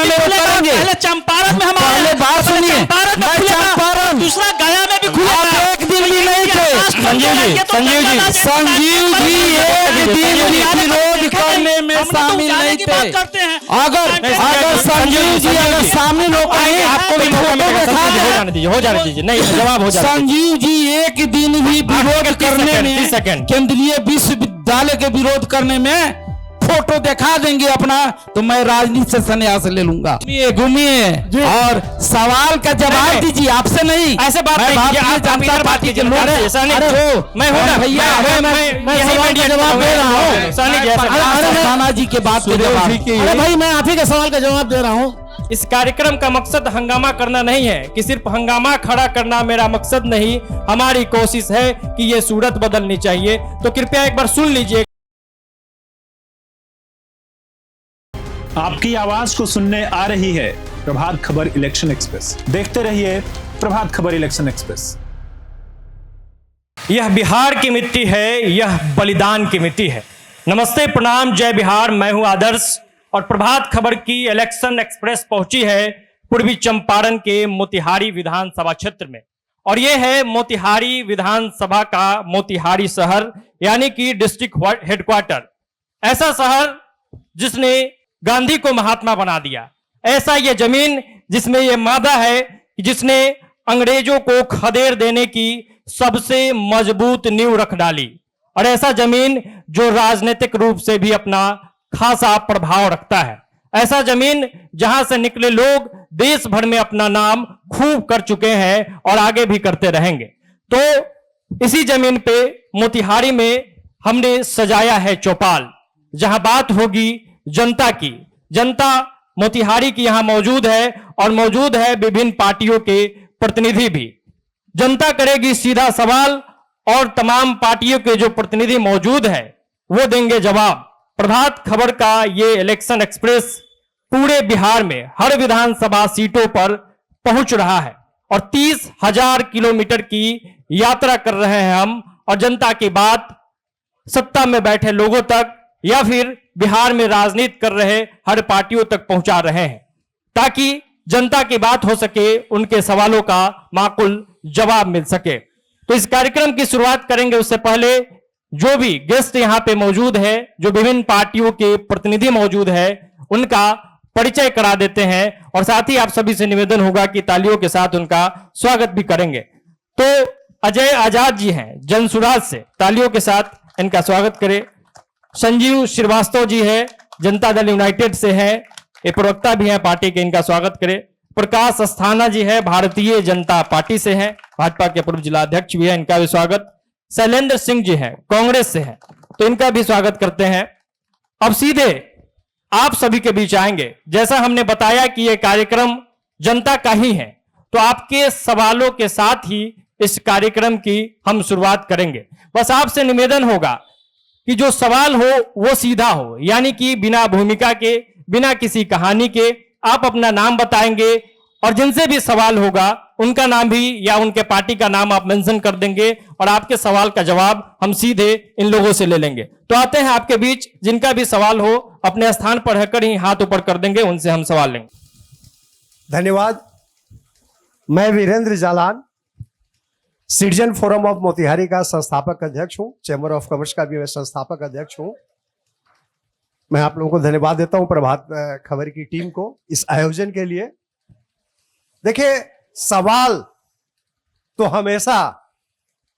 में करेंगे। पहले चंपारण में हमारे पहले बात सुनिए, मैं चंपारण, दूसरा गया में भी खुला। आप एक दिन भी नहीं थे। संजीव जी एक दिन भी विरोध करने में शामिल नहीं थे। अगर संजीव जी अगर शामिल हो पाए, आपको भी मौका मिलेगा। हो जाने दीजिए, नहीं जवाब हो जाए। संजीव जी एक दिन भी विरोध करने में, केंद्रीय विश्वविद्यालय के विरोध करने में फोटो दिखा देंगे अपना, तो मैं राजनीति से संन्यास ले लूंगा। घूमिए और सवाल का जवाब दीजिए, आपसे नहीं। ऐसे बात नहीं कीजिए, आप जनता पार्टी के लोग हैं। मैं हूं ना भैया, मैं सवाल का जवाब दे रहा हूं। थाना जी के बात के जवाब। अरे भाई मैं आप ही के सवाल का जवाब दे रहा हूं। इस कार्यक्रम का मकसद हंगामा करना नहीं है कि सिर्फ हंगामा खड़ा करना मेरा मकसद नहीं। हमारी कोशिश है कि ये सूरत बदलनी चाहिए। तो कृपया एक बार सुन लीजिए। आपकी आवाज को सुनने आ रही है प्रभात खबर इलेक्शन एक्सप्रेस। देखते रहिए प्रभात खबर इलेक्शन एक्सप्रेस। यह बिहार की मिट्टी है, यह बलिदान की मिट्टी है। नमस्ते, प्रणाम, जय बिहार। मैं हूं आदर्श और प्रभात खबर की इलेक्शन एक्सप्रेस पहुंची है पूर्वी चंपारण के मोतिहारी विधानसभा क्षेत्र में। और यह है मोतिहारी विधानसभा का मोतिहारी शहर, यानी कि डिस्ट्रिक्ट हेडक्वार्टर। ऐसा शहर जिसने गांधी को महात्मा बना दिया। ऐसा ये जमीन जिसमें ये मादा है, जिसने अंग्रेजों को खदेड़ देने की सबसे मजबूत नींव रख डाली। और ऐसा जमीन जो राजनीतिक रूप से भी अपना खासा प्रभाव रखता है। ऐसा जमीन जहां से निकले लोग देश भर में अपना नाम खूब कर चुके हैं और आगे भी करते रहेंगे। तो इसी जमीन पे मोतिहारी में हमने सजाया है चौपाल, जहां बात होगी जनता की। जनता मोतिहारी की यहां मौजूद है और मौजूद है विभिन्न पार्टियों के प्रतिनिधि भी। जनता करेगी सीधा सवाल और तमाम पार्टियों के जो प्रतिनिधि मौजूद है वो देंगे जवाब। प्रभात खबर का ये इलेक्शन एक्सप्रेस पूरे बिहार में हर विधानसभा सीटों पर पहुंच रहा है और 30,000 किलोमीटर की यात्रा कर रहे हैं हम। और जनता की बात सत्ता में बैठे लोगों तक या फिर बिहार में राजनीति कर रहे हर पार्टियों तक पहुंचा रहे हैं, ताकि जनता की बात हो सके, उनके सवालों का माकूल जवाब मिल सके। तो इस कार्यक्रम की शुरुआत करेंगे उससे पहले जो भी गेस्ट यहां पे मौजूद है, जो विभिन्न पार्टियों के प्रतिनिधि मौजूद है, उनका परिचय करा देते हैं। और साथ ही आप सभी से निवेदन होगा कि तालियों के साथ उनका स्वागत भी करेंगे। तो अजय आजाद जी हैं जनसुराज से, तालियों के साथ इनका स्वागत करें। संजीव श्रीवास्तव जी है जनता दल यूनाइटेड से हैं, ये प्रवक्ता भी हैं पार्टी के, इनका स्वागत करें। प्रकाश अस्थाना जी है भारतीय जनता पार्टी से हैं, भाजपा के पूर्व जिला अध्यक्ष भी है, इनका भी स्वागत। शैलेंद्र सिंह जी हैं कांग्रेस से हैं, तो इनका भी स्वागत करते हैं। अब सीधे आप सभी के बीच आएंगे। जैसा हमने बताया कि यह कार्यक्रम जनता का ही है, तो आपके सवालों के साथ ही इस कार्यक्रम की हम शुरुआत करेंगे। बस आपसे निवेदन होगा कि जो सवाल हो वो सीधा हो, यानी कि बिना भूमिका के, बिना किसी कहानी के आप अपना नाम बताएंगे और जिनसे भी सवाल होगा उनका नाम भी या उनके पार्टी का नाम आप मेंशन कर देंगे और आपके सवाल का जवाब हम सीधे इन लोगों से ले लेंगे। तो आते हैं आपके बीच, जिनका भी सवाल हो अपने स्थान पर रहकर ही हाथ ऊपर कर देंगे, उनसे हम सवाल लेंगे। धन्यवाद। मैं Virendra Jalan, citizen forum of Motihari का संस्थापक अध्यक्ष हूं, चैम्बर ऑफ कॉमर्स का भी मैं संस्थापक अध्यक्ष हूं। मैं आप लोगों को धन्यवाद देता हूं, प्रभात खबर की टीम को, इस आयोजन के लिए। देखिए, सवाल तो हमेशा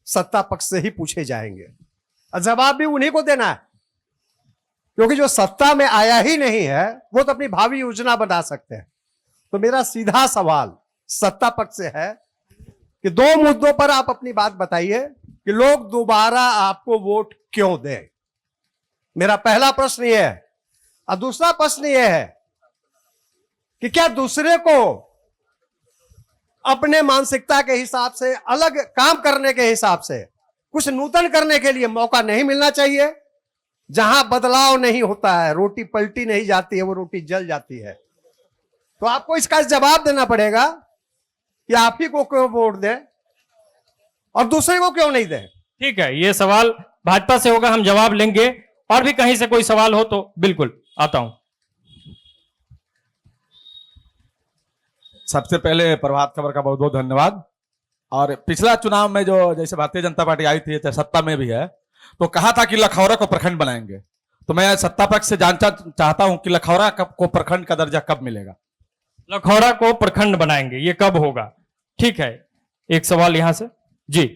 सत्ता पक्ष से ही पूछे जाएंगे और जवाब भी उन्हीं को देना है, क्योंकि जो सत्ता में आया ही नहीं है वो तो अपनी भावी योजना बना सकते हैं। तो मेरा सीधा सवाल सत्ता पक्ष से है कि दो मुद्दों पर आप अपनी बात बताइए कि लोग दोबारा आपको वोट क्यों दें। मेरा पहला प्रश्न यह है। और दूसरा प्रश्न यह है कि क्या दूसरे को अपने मानसिकता के हिसाब से, अलग काम करने के हिसाब से, कुछ नूतन करने के लिए मौका नहीं मिलना चाहिए? जहां बदलाव नहीं होता है, रोटी पलटी नहीं जाती है, वो रोटी जल जाती है। तो आपको इसका जवाब देना पड़ेगा कि आप ही को क्यों वोट दें और दूसरे को क्यों नहीं दें। ठीक है, ये सवाल भाजपा से होगा, हम जवाब लेंगे। और भी कहीं से कोई सवाल हो तो बिल्कुल आता हूं। सबसे पहले प्रभात खबर का बहुत बहुत धन्यवाद। और पिछला चुनाव में जो जैसे भारतीय जनता पार्टी आई थी, सत्ता में भी है, तो कहा था कि लखौरा को प्रखंड बनाएंगे। तो मैं सत्ता पक्ष से जानना चाहता हूं कि लखौरा को प्रखंड का दर्जा कब मिलेगा? लखौरा को प्रखंड बनाएंगे, ये कब होगा? ठीक है, एक सवाल यहां से जी।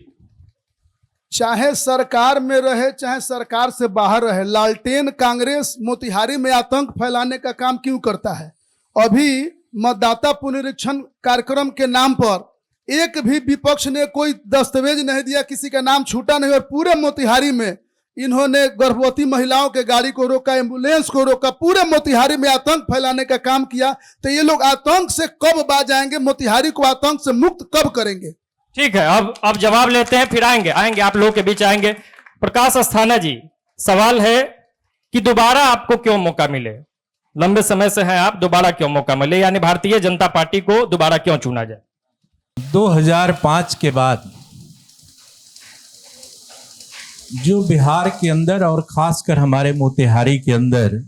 चाहे सरकार में रहे चाहे सरकार से बाहर रहे, लालटेन कांग्रेस मोतिहारी में आतंक फैलाने का काम क्यों करता है? अभी मतदाता पुनरीक्षण कार्यक्रम के नाम पर एक भी विपक्ष ने कोई दस्तावेज नहीं दिया, किसी का नाम छूटा नहीं, और पूरे मोतिहारी में इन्होंने गर्भवती महिलाओं के गाड़ी को रोका, एम्बुलेंस को रोका, पूरे मोतिहारी में आतंक फैलाने का काम किया। तो ये लोग आतंक से कब बाज आएंगे? मोतिहारी को आतंक से मुक्त कब करेंगे? ठीक है, अब जवाब लेते हैं, फिर आएंगे आप लोगों के बीच आएंगे। प्रकाश अस्थाना जी, सवाल है कि दोबारा आपको क्यों मौका मिले? लंबे समय से हैं आप, दोबारा क्यों मौका मिले, यानी भारतीय जनता पार्टी को दोबारा क्यों चुना जाए? 2005 के बाद जो बिहार के अंदर और खासकर हमारे मोतिहारी के अंदर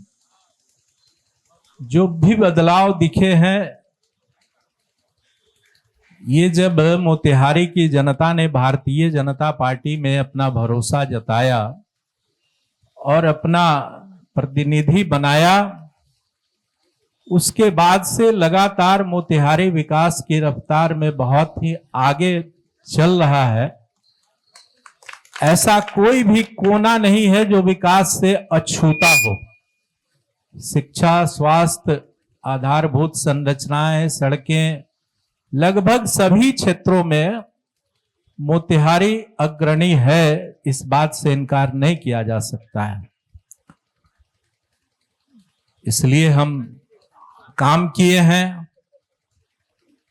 जो भी बदलाव दिखे हैं, ये जब मोतिहारी की जनता ने भारतीय जनता पार्टी में अपना भरोसा जताया और अपना प्रतिनिधि बनाया, उसके बाद से लगातार मोतिहारी विकास की रफ्तार में बहुत ही आगे चल रहा है। ऐसा कोई भी कोना नहीं है जो विकास से अछूता हो। शिक्षा, स्वास्थ्य, आधारभूत संरचनाएं, सड़कें, लगभग सभी क्षेत्रों में मोतिहारी अग्रणी है, इस बात से इनकार नहीं किया जा सकता है। इसलिए हम काम किए हैं,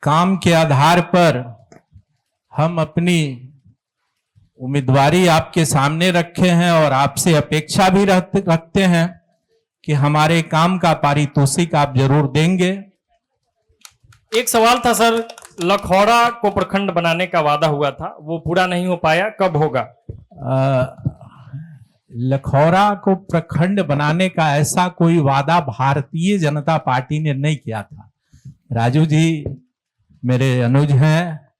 काम के आधार पर हम अपनी उम्मीदवारी आपके सामने रखे हैं और आपसे अपेक्षा भी रखते हैं कि हमारे काम का पारितोषिक आप जरूर देंगे। एक सवाल था सर, लखौरा को प्रखंड बनाने का वादा हुआ था, वो पूरा नहीं हो पाया, कब होगा? लखौरा को प्रखंड बनाने का ऐसा कोई वादा भारतीय जनता पार्टी ने नहीं किया था। राजू जी मेरे अनुज हैं,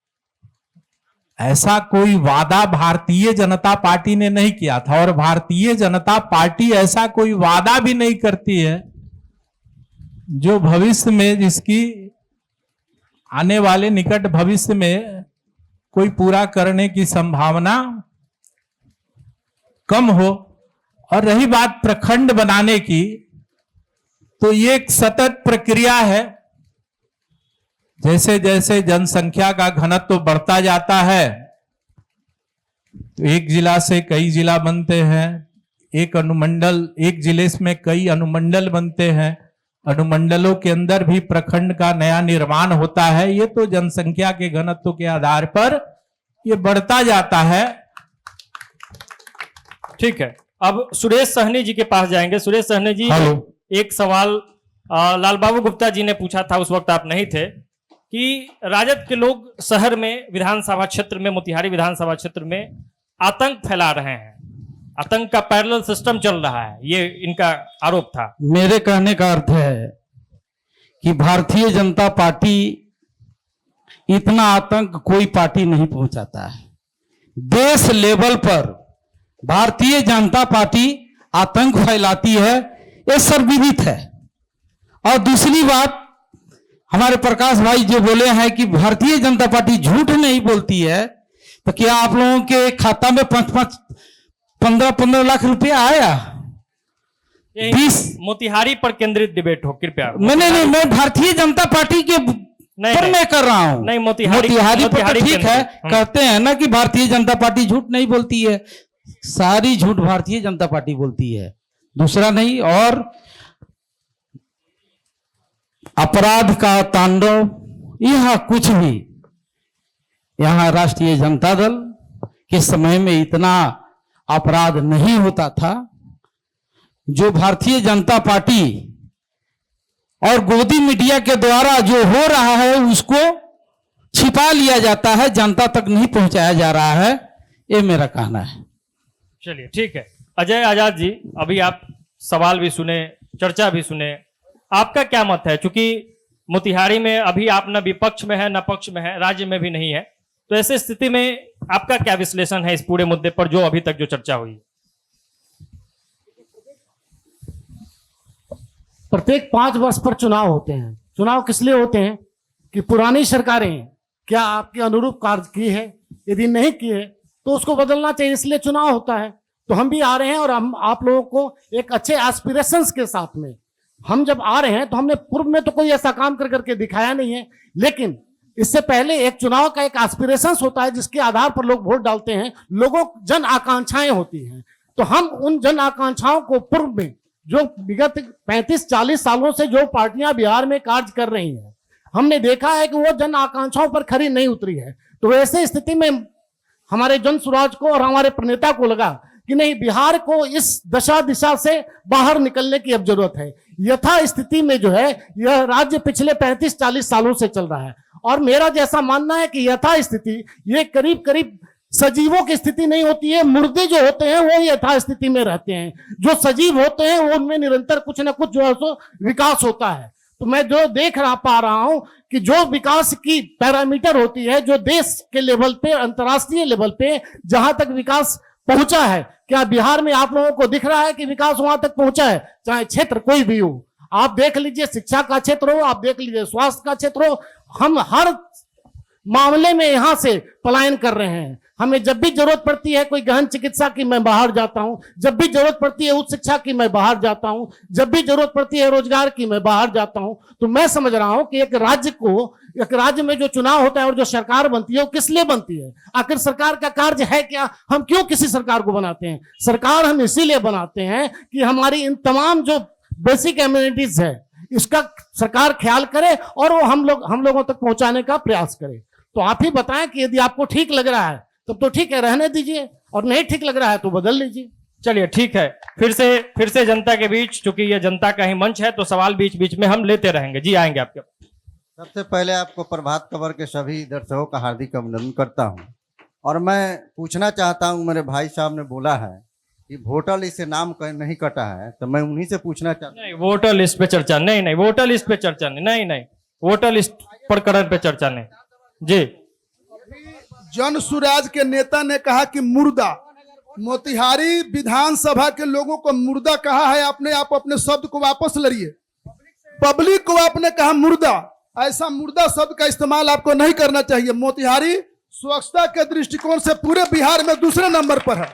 ऐसा कोई वादा भारतीय जनता पार्टी ने नहीं किया था और भारतीय जनता पार्टी ऐसा कोई वादा भी नहीं करती है जो भविष्य में, जिसकी आने वाले निकट भविष्य में कोई पूरा करने की संभावना कम हो। और रही बात प्रखंड बनाने की, तो ये एक सतत प्रक्रिया है। जैसे जैसे जनसंख्या का घनत्व बढ़ता जाता है तो एक जिला से कई जिला बनते हैं, एक अनुमंडल, एक जिले में कई अनुमंडल बनते हैं, अनुमंडलों के अंदर भी प्रखंड का नया निर्माण होता है। ये तो जनसंख्या के घनत्व के आधार पर ये बढ़ता जाता है। ठीक है, अब सुरेश सहनी जी के पास जाएंगे। सुरेश सहनी जी, एक सवाल लाल बाबू गुप्ता जी ने पूछा था, उस वक्त आप नहीं थे, कि राजद के लोग शहर में, विधानसभा क्षेत्र में, मोतिहारी विधानसभा क्षेत्र में आतंक फैला रहे हैं, आतंक का पैरेलल सिस्टम चल रहा है, ये इनका आरोप था। मेरे कहने का अर्थ है कि भारतीय जनता पार्टी इतना आतंक कोई पार्टी नहीं पहुंचाता है। देश लेवल पर भारतीय जनता पार्टी आतंक फैलाती है, ये सर्वविदित है। और दूसरी बात, हमारे प्रकाश भाई जो बोले हैं कि भारतीय जनता पार्टी झूठ नहीं बोलती है, तो क्या आप लोगों के खाता में 15 लाख रुपया आया? 20 मोतिहारी पर केंद्रित डिबेट हो कृपया। नहीं, मैं भारतीय जनता पार्टी के पर मैं कर रहा हूं। नहीं, मोतिहारी पर ठीक है, कहते हैं ना कि भारतीय जनता पार्टी झूठ नहीं बोलती है, सारी झूठ भारतीय जनता पार्टी बोलती है, दूसरा नहीं। और अपराध का तांडव यहां कुछ भी, यहां राष्ट्रीय जनता दल के समय में इतना अपराध नहीं होता था। जो भारतीय जनता पार्टी और गोदी मीडिया के द्वारा जो हो रहा है उसको छिपा लिया जाता है, जनता तक नहीं पहुंचाया जा रहा है, ये मेरा कहना है। चलिए ठीक है, अजय आजाद जी, अभी आप सवाल भी सुने, चर्चा भी सुने, आपका क्या मत है? चूंकि मोतिहारी में अभी आप न विपक्ष में है न पक्ष में है, राज्य में भी नहीं है, तो ऐसे स्थिति में आपका क्या विश्लेषण है इस पूरे मुद्दे पर जो अभी तक जो चर्चा हुई? प्रत्येक 5 वर्ष पर चुनाव होते हैं। चुनाव किस लिए होते हैं कि पुरानी सरकारें क्या आपके अनुरूप कार्य की है, यदि नहीं की है तो उसको बदलना चाहिए, इसलिए चुनाव होता है। तो हम भी आ रहे हैं और हम आप लोगों को एक अच्छे एस्पिरेशंस के साथ में हम जब आ रहे हैं तो हमने पूर्व में तो कोई ऐसा काम कर करके दिखाया नहीं है, लेकिन इससे पहले एक चुनाव का एक एस्पिरेशंस होता है जिसके आधार पर लोग वोट डालते हैं, लोगों जन आकांक्षाएं होती हैं। तो हम उन जन आकांक्षाओं को पूर्व में जो विगत 35-40 सालों से जो पार्टियां बिहार में कार्य कर रही हैं, हमने देखा है कि वो जन आकांक्षाओं पर खरी नहीं उतरी है। तो ऐसे स्थिति में हमारे जन सुराज को और हमारे प्रणेता को लगा कि नहीं, बिहार को इस दशा दिशा से बाहर निकलने की अब जरूरत है। यथा स्थिति में जो है यह राज्य पिछले 35-40 सालों से चल रहा है और मेरा जैसा मानना है कि यथा स्थिति ये करीब करीब सजीवों की स्थिति नहीं होती है, मुर्दे जो होते हैं वो यथा स्थिति में रहते हैं, जो सजीव होते हैं वो उनमें निरंतर कुछ ना कुछ जो है सो विकास होता है। तो मैं जो देख पा रहा हूं कि जो विकास की पैरामीटर होती है, जो देश के लेवल पे, अंतर्राष्ट्रीय लेवल पे जहां तक विकास पहुंचा है, क्या बिहार में आप लोगों को दिख रहा है कि विकास वहां तक पहुंचा है? चाहे क्षेत्र कोई भी हो, आप देख लीजिए, शिक्षा का क्षेत्र हो, आप देख लीजिए स्वास्थ्य का क्षेत्र हो, हम हर मामले में यहां से पलायन कर रहे हैं। हमें जब भी जरूरत पड़ती है कोई गहन चिकित्सा की, मैं बाहर जाता हूं, जब भी जरूरत पड़ती है उच्च शिक्षा की, मैं बाहर जाता हूं, जब भी जरूरत पड़ती है रोजगार की, मैं बाहर जाता हूं। तो मैं समझ रहा हूं कि एक राज्य में जो चुनाव होता है और जो सरकार बनती है वो किस लिए बनती है? आखिर सरकार का कार्य है क्या? हम क्यों किसी सरकार को बनाते हैं? सरकार हम इसीलिए बनाते हैं कि हमारी इन तमाम जो बेसिक एमिनिटीज है इसका सरकार ख्याल करे और वो हम लोगों तक पहुंचाने का प्रयास करे। तो आप ही बताएं कि यदि आपको ठीक लग रहा है तब तो ठीक है, रहने दीजिए, और नहीं ठीक लग रहा है तो बदल लीजिए। चलिए ठीक है, फिर से जनता के बीच, चूंकि ये जनता का ही मंच है तो सवाल बीच बीच में हम लेते रहेंगे। जी आएंगे आपके। सबसे पहले आपको प्रभात खबर के सभी दर्शकों का हार्दिक अभिनंदन करता हूं और मैं पूछना चाहता हूं, मेरे भाई साहब ने बोला है कि वोटर लिस्ट से नाम नहीं कटा है, तो मैं उन्हीं से पूछना चाहता हूं। नहीं, वोटर लिस्ट पे चर्चा नहीं, वोटर लिस्ट पे चर्चा नहीं, वोटर लिस्ट प्रकरण पे चर्चा नहीं। जी, जन सुराज के नेता ने कहा कि मुर्दा, मोतिहारी विधानसभा के लोगों को मुर्दा कहा है, आपने आप अपने शब्द को वापस लड़िए। पब्लिक को आपने कहा मुर्दा, ऐसा मुर्दा शब्द का इस्तेमाल आपको नहीं करना चाहिए। मोतिहारी स्वच्छता के दृष्टिकोण से पूरे बिहार में दूसरे नंबर पर है।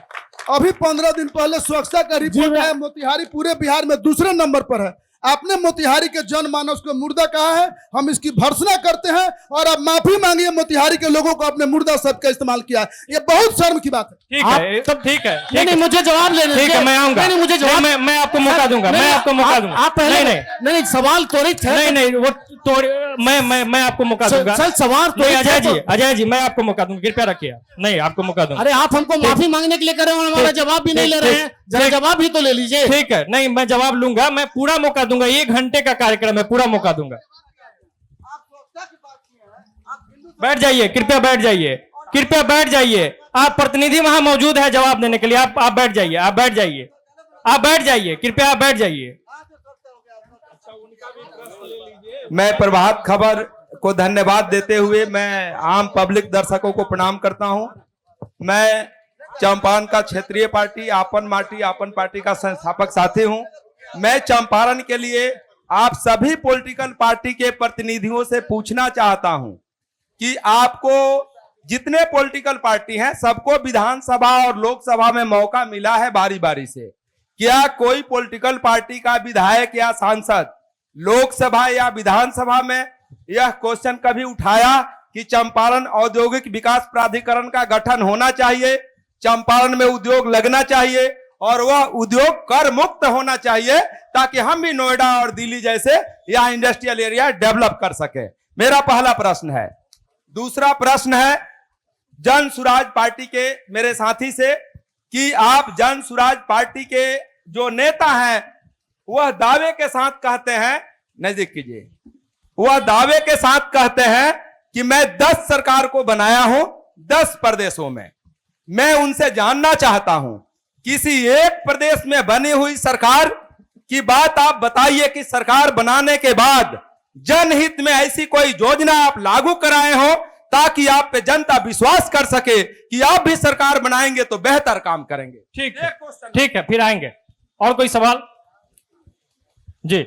अभी 15 दिन पहले स्वच्छता का रिपोर्ट आया, मोतिहारी पूरे बिहार में दूसरे नंबर पर है। आपने मोतिहारी के जनमानस को मुर्दा कहा है, हम इसकी भर्त्सना करते हैं और अब माफी मांगिए मोतिहारी के लोगों को आपने मुर्दा शब्द का इस्तेमाल किया है, ये बहुत शर्म की बात है। ठीक है, तब ठीक है, नहीं, मुझे जवाब लेने ठीक है, मैं आऊंगा। नहीं, मुझे जवाब, मैं आपको मौका दूंगा, मैं आपको मौका दूंगा। आप पहले नहीं, सवाल त्वरित है। नहीं, वो मैं आपको मौका दूंगा। सर सवाल अजय जी मैं आपको मौका दूंगा, कृपया रखिए। नहीं, आपको मौका दूंगा। अरे आप हमको माफी मांगने के लिए कर रहे हो, हमारा जवाब भी नहीं ले रहे हैं, जरा जवाब भी तो ले लीजिए। ठीक है, नहीं मैं जवाब लूंगा, मैं पूरा मौका दूंगा, 1 घंटे का कार्यक्रम है, पूरा मौका दूंगा। बैठ जाइए, कृपया बैठ जाइए, कृपया बैठ जाइए। आप प्रतिनिधि वहां मौजूद है जवाब देने के लिए, आप बैठ जाइए, आप बैठ जाइए, आप बैठ जाइए, कृपया आप बैठ जाइए। मैं प्रभात खबर को धन्यवाद देते हुए मैं आम पब्लिक दर्शकों को प्रणाम करता हूं। मैं चंपारण का क्षेत्रीय पार्टी आपन पार्टी का संस्थापक साथी हूं। मैं चंपारण के लिए आप सभी पॉलिटिकल पार्टी के प्रतिनिधियों से पूछना चाहता हूं कि आपको जितने पॉलिटिकल पार्टी हैं सबको विधानसभा और लोकसभा में मौका मिला है बारी बारी से, क्या कोई पॉलिटिकल पार्टी का विधायक या सांसद लोकसभा या विधानसभा में यह क्वेश्चन कभी उठाया कि चंपारण औद्योगिक विकास प्राधिकरण का गठन होना चाहिए, चंपारण में उद्योग लगना चाहिए और वह उद्योग कर मुक्त होना चाहिए ताकि हम भी नोएडा और दिल्ली जैसे यह इंडस्ट्रियल एरिया डेवलप कर सके? मेरा पहला प्रश्न है। दूसरा प्रश्न है जन सुराज पार्टी के मेरे साथी से कि आप जन सुराज पार्टी के जो नेता हैं वह दावे के साथ कहते हैं, नजदीक कीजिए, वह दावे के साथ कहते हैं कि मैं 10 सरकार को बनाया हूं 10 प्रदेशों में। मैं उनसे जानना चाहता हूं किसी एक प्रदेश में बनी हुई सरकार की बात आप बताइए कि सरकार बनाने के बाद जनहित में ऐसी कोई योजना आप लागू कराए हो ताकि आप पे जनता विश्वास कर सके कि आप भी सरकार बनाएंगे तो बेहतर काम करेंगे। ठीक है, फिर आएंगे। और कोई सवाल? जी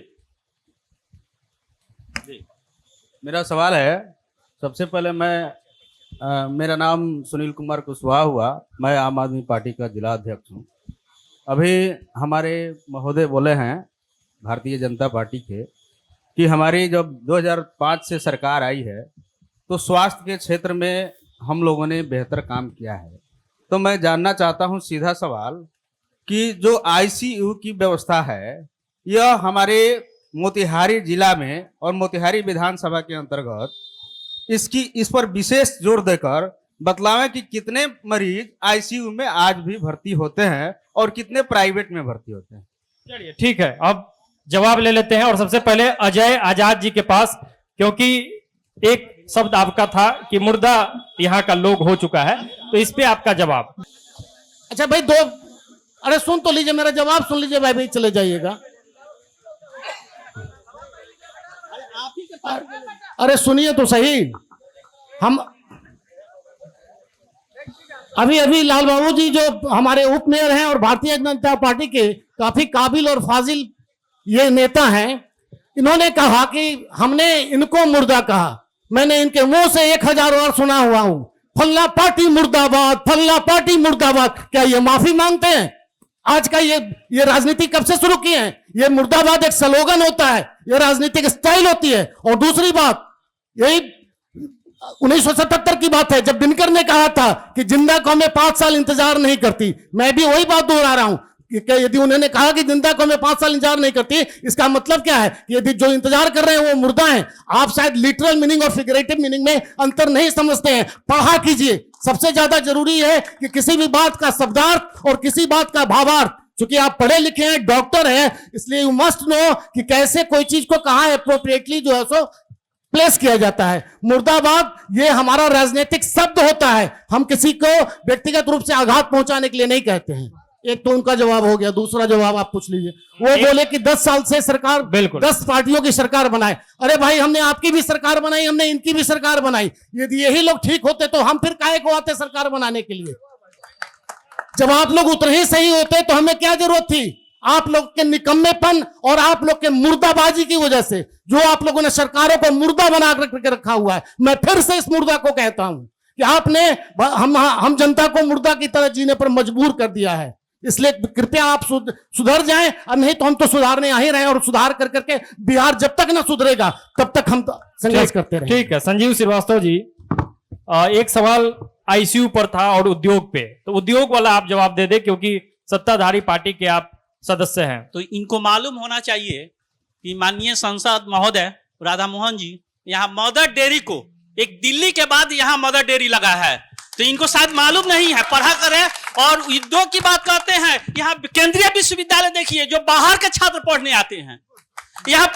मेरा सवाल है, सबसे पहले मेरा नाम सुनील कुमार कुशवाहा हुआ, मैं आम आदमी पार्टी का जिला अध्यक्ष हूँ। अभी हमारे महोदय बोले हैं भारतीय जनता पार्टी के कि हमारी जब 2005 से सरकार आई है तो स्वास्थ्य के क्षेत्र में हम लोगों ने बेहतर काम किया है। तो मैं जानना चाहता हूँ सीधा सवाल कि जो आईसीयू की व्यवस्था है यह हमारे मोतिहारी जिला में और मोतिहारी विधानसभा के अंतर्गत इस पर विशेष जोर देकर बतलावें कि कितने मरीज आईसीयू में आज भी भर्ती होते हैं और कितने प्राइवेट में भर्ती होते हैं। चलिए ठीक है, अब जवाब ले लेते हैं। और सबसे पहले अजय आजाद जी के पास, क्योंकि एक शब्द आपका था कि मुर्दा यहाँ का लोग हो चुका है, तो इस पे आपका जवाब। अच्छा भाई, अरे सुन तो लीजिए, मेरा जवाब सुन लीजिए भाई, चले जाइएगा। अरे सुनिए तो सही, हम अभी लाल बाबू जी जो हमारे उप मेयर हैं और भारतीय जनता पार्टी के काफी काबिल और फाजिल ये नेता हैं, इन्होंने कहा कि हमने इनको मुर्दा कहा। मैंने इनके मुंह से 1000 बार सुना हुआ हूं, फल्ला पार्टी मुर्दाबाद, फल्ला पार्टी मुर्दाबाद। क्या ये माफी मांगते हैं? आज का ये राजनीति कब से शुरू की है? ये मुर्दाबाद एक स्लोगन होता है, ये राजनीतिक स्टाइल होती है। और दूसरी बात, यही 1977 की बात है जब दिनकर ने कहा था कि जिंदा कौमें 5 साल इंतजार नहीं करती। मैं भी वही बात दोहरा रहा हूं कि यदि उन्होंने कहा कि जिंदा कौमें 5 साल इंतजार नहीं करती, इसका मतलब क्या है कि यदि जो इंतजार कर रहे हैं वो मुर्दा हैं। आप शायद लिटरल मीनिंग और फिगरेटिव मीनिंग में अंतर नहीं समझते हैं। पढ़ा कीजिए। सबसे ज्यादा जरूरी है कि किसी भी बात का शब्दार्थ और किसी बात का भावार्थ, क्योंकि आप पढ़े लिखे हैं, डॉक्टर हैं, इसलिए यू मस्ट नो कि कैसे कोई चीज को कहां एप्रोप्रिएटली जो है सो प्लेस किया जाता है। मुर्दाबाद ये हमारा राजनीतिक शब्द होता है, हम किसी को व्यक्तिगत रूप से आघात पहुंचाने के लिए नहीं कहते हैं। एक तो उनका जवाब हो गया, दूसरा जवाब आप पूछ लीजिए। वो बोले कि 10 साल से सरकार, 10 पार्टियों की सरकार बनाए। अरे भाई, हमने आपकी भी सरकार बनाई, हमने इनकी भी सरकार बनाई। यदि यही लोग ठीक होते तो हम फिर काहे को आते सरकार बनाने के लिए? जब आप लोग उतने ही सही होते तो हमें क्या जरूरत थी? आप लोग के निकम्मेपन और आप लोग के मुर्दाबाजी की वजह से जो आप लोगों ने सरकारों को मुर्दा बना करके रखा हुआ है। मैं फिर से इस मुर्दा को कहता हूं कि आपने हम जनता को मुर्दा की तरह जीने पर मजबूर कर दिया है। इसलिए कृपया आप सुधर जाएं, और नहीं तो हम तो सुधारने आ ही रहे हैं, और सुधार कर करके बिहार जब तक ना सुधरेगा तब तक हम संघर्ष करते रहेंगे। ठीक है संजीव श्रीवास्तव जी, एक सवाल आईसीयू पर था और उद्योग पे, तो उद्योग वाला आप जवाब दे दे, क्योंकि सत्ताधारी पार्टी के आप सदस्य हैं। तो इनको मालूम होना चाहिए कि माननीय सांसद महोदय राधा मोहन जी यहाँ मदर डेयरी को, एक दिल्ली के बाद यहाँ मदर डेयरी लगा है, तो इनको शायद मालूम नहीं है। पढ़ा करें। और उद्योग की बात करते हैं, यहाँ केंद्रीय विश्वविद्यालय देखिए जो बाहर के छात्र पढ़ने आते हैं, यहाँ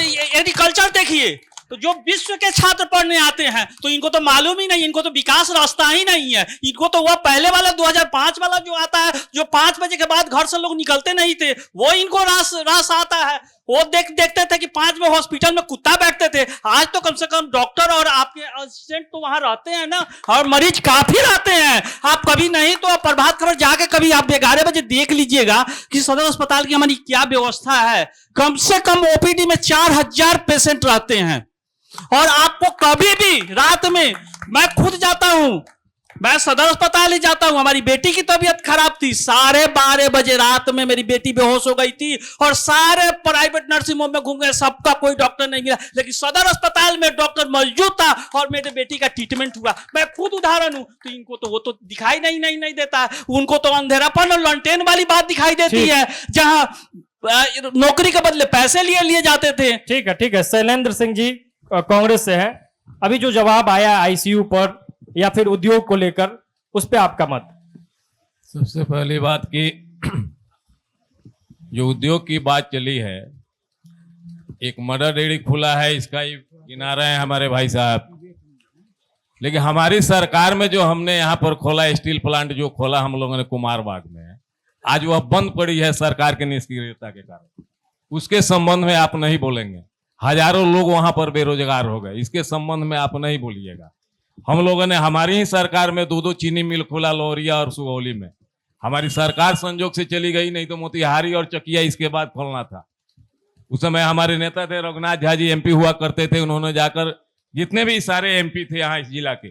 एग्रीकल्चर देखिए तो जो विश्व के छात्र पढ़ने आते हैं, तो इनको तो मालूम ही नहीं, इनको तो विकास रास्ता ही नहीं है। इनको तो वह पहले वाला 2005 वाला जो आता है, जो 5 बजे के बाद घर से लोग निकलते नहीं थे, वो इनको रास आता है। वो देखते थे कि 5 में हॉस्पिटल में कुत्ता बैठते थे। आज तो कम से कम डॉक्टर और आपके असिस्टेंट तो वहां रहते हैं ना, और मरीज काफी रहते हैं। आप कभी नहीं तो प्रभात खबर जाके कभी आप 11 बजे देख लीजिएगा कि सदर अस्पताल की हमारी क्या व्यवस्था है। कम से कम ओपीडी में 4000 पेशेंट रहते हैं, और आपको कभी भी रात में, मैं खुद जाता हूं, मैं सदर अस्पताल ही जाता हूं। हमारी बेटी की तबीयत खराब थी, 12:30 बजे रात में मेरी बेटी बेहोश हो गई थी, और सारे प्राइवेट नर्सिंग होम में घूम गए, सबका कोई डॉक्टर नहीं मिला, लेकिन सदर अस्पताल में डॉक्टर मौजूद था और मेरे बेटी का ट्रीटमेंट हुआ। मैं खुद उदाहरण हूं। तो इनको तो वो तो दिखाई नहीं देता है, उनको तो अंधेरापन और लंटेन वाली बात दिखाई देती है, जहां नौकरी के बदले पैसे लिए जाते थे। ठीक है। शैलेंद्र सिंह जी कांग्रेस से है, अभी जो जवाब आया आईसीयू पर या फिर उद्योग को लेकर, उस पे आपका मत। सबसे पहली बात कि जो उद्योग की बात चली है, एक मदर डेयरी खुला है, इसका ही गिना रहे हैं हमारे भाई साहब, लेकिन हमारी सरकार में जो हमने यहाँ पर खोला स्टील प्लांट, जो खोला हम लोगों ने कुमारबाग में, आज वह बंद पड़ी है सरकार की निष्क्रियता के कारण। उसके संबंध में आप नहीं बोलेंगे। हजारों लोग वहां पर बेरोजगार हो गए। इसके संबंध में आप नहीं बोलिएगा। हम लोगों ने हमारी ही सरकार में 2-2 चीनी मिल खोला लोहरिया और सुगौली में। हमारी सरकार संजोग से चली गई, नहीं तो मोतिहारी और चकिया इसके बाद खोलना था। उस समय हमारे नेता थे रघुनाथ झा जी, एमपी हुआ करते थे। उन्होंने जाकर जितने भी सारे एमपी थे यहाँ इस जिला के,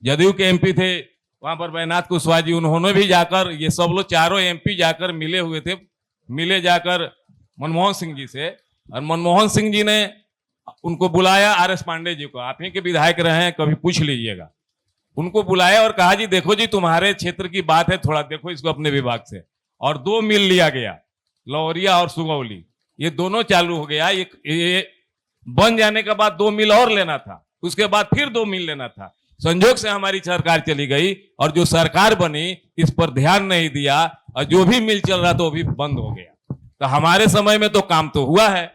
जदयू के एमपी थे वहां पर बैनाथ कुशवाहा जी, उन्होंने भी जाकर, ये सब लोग चारों एमपी जाकर मिले हुए थे। मिले जाकर मनमोहन सिंह जी से, और मनमोहन सिंह जी ने उनको बुलाया। आर.एस. पांडे जी को, आप ही के विधायक रहे हैं, कभी पूछ लीजिएगा। उनको बुलाया और कहा जी देखो जी तुम्हारे क्षेत्र की बात है, थोड़ा देखो इसको अपने विभाग से। और 2 मिल लिया गया, लोहरिया और सुगौली, ये दोनों चालू हो गया। ये बन जाने के बाद 2 मिल और लेना था, उसके बाद फिर 2 मिल लेना था। संजोग से हमारी सरकार चली गई और जो सरकार बनी इस पर ध्यान नहीं दिया, और जो भी मिल चल रहा था वो भी बंद हो गया। तो हमारे समय में तो काम तो हुआ है।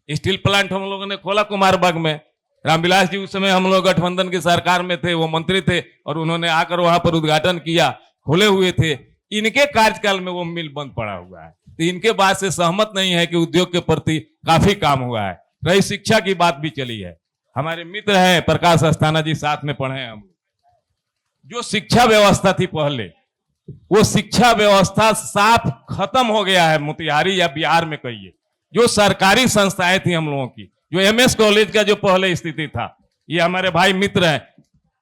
स्टील प्लांट हम लोगों ने खोला कुमारबाग में। रामविलास जी उस समय हम लोग गठबंधन की सरकार में थे, वो मंत्री थे, और उन्होंने आकर वहां पर उद्घाटन किया, खोले हुए थे। इनके कार्यकाल में वो मिल बंद पड़ा हुआ है। तो इनके बात से सहमत नहीं है कि उद्योग के प्रति काफी काम हुआ है। रही शिक्षा की बात भी चली है। हमारे मित्र हैं प्रकाश अस्थाना जी, साथ में पढ़े हैं हम। जो शिक्षा व्यवस्था थी पहले, वो शिक्षा व्यवस्था साफ खत्म हो गया है मोतिहारी या बिहार में कहिए। जो सरकारी संस्थाएं थी हम लोगों की, जो एमएस कॉलेज का जो पहले स्थिति था, ये हमारे भाई मित्र हैं,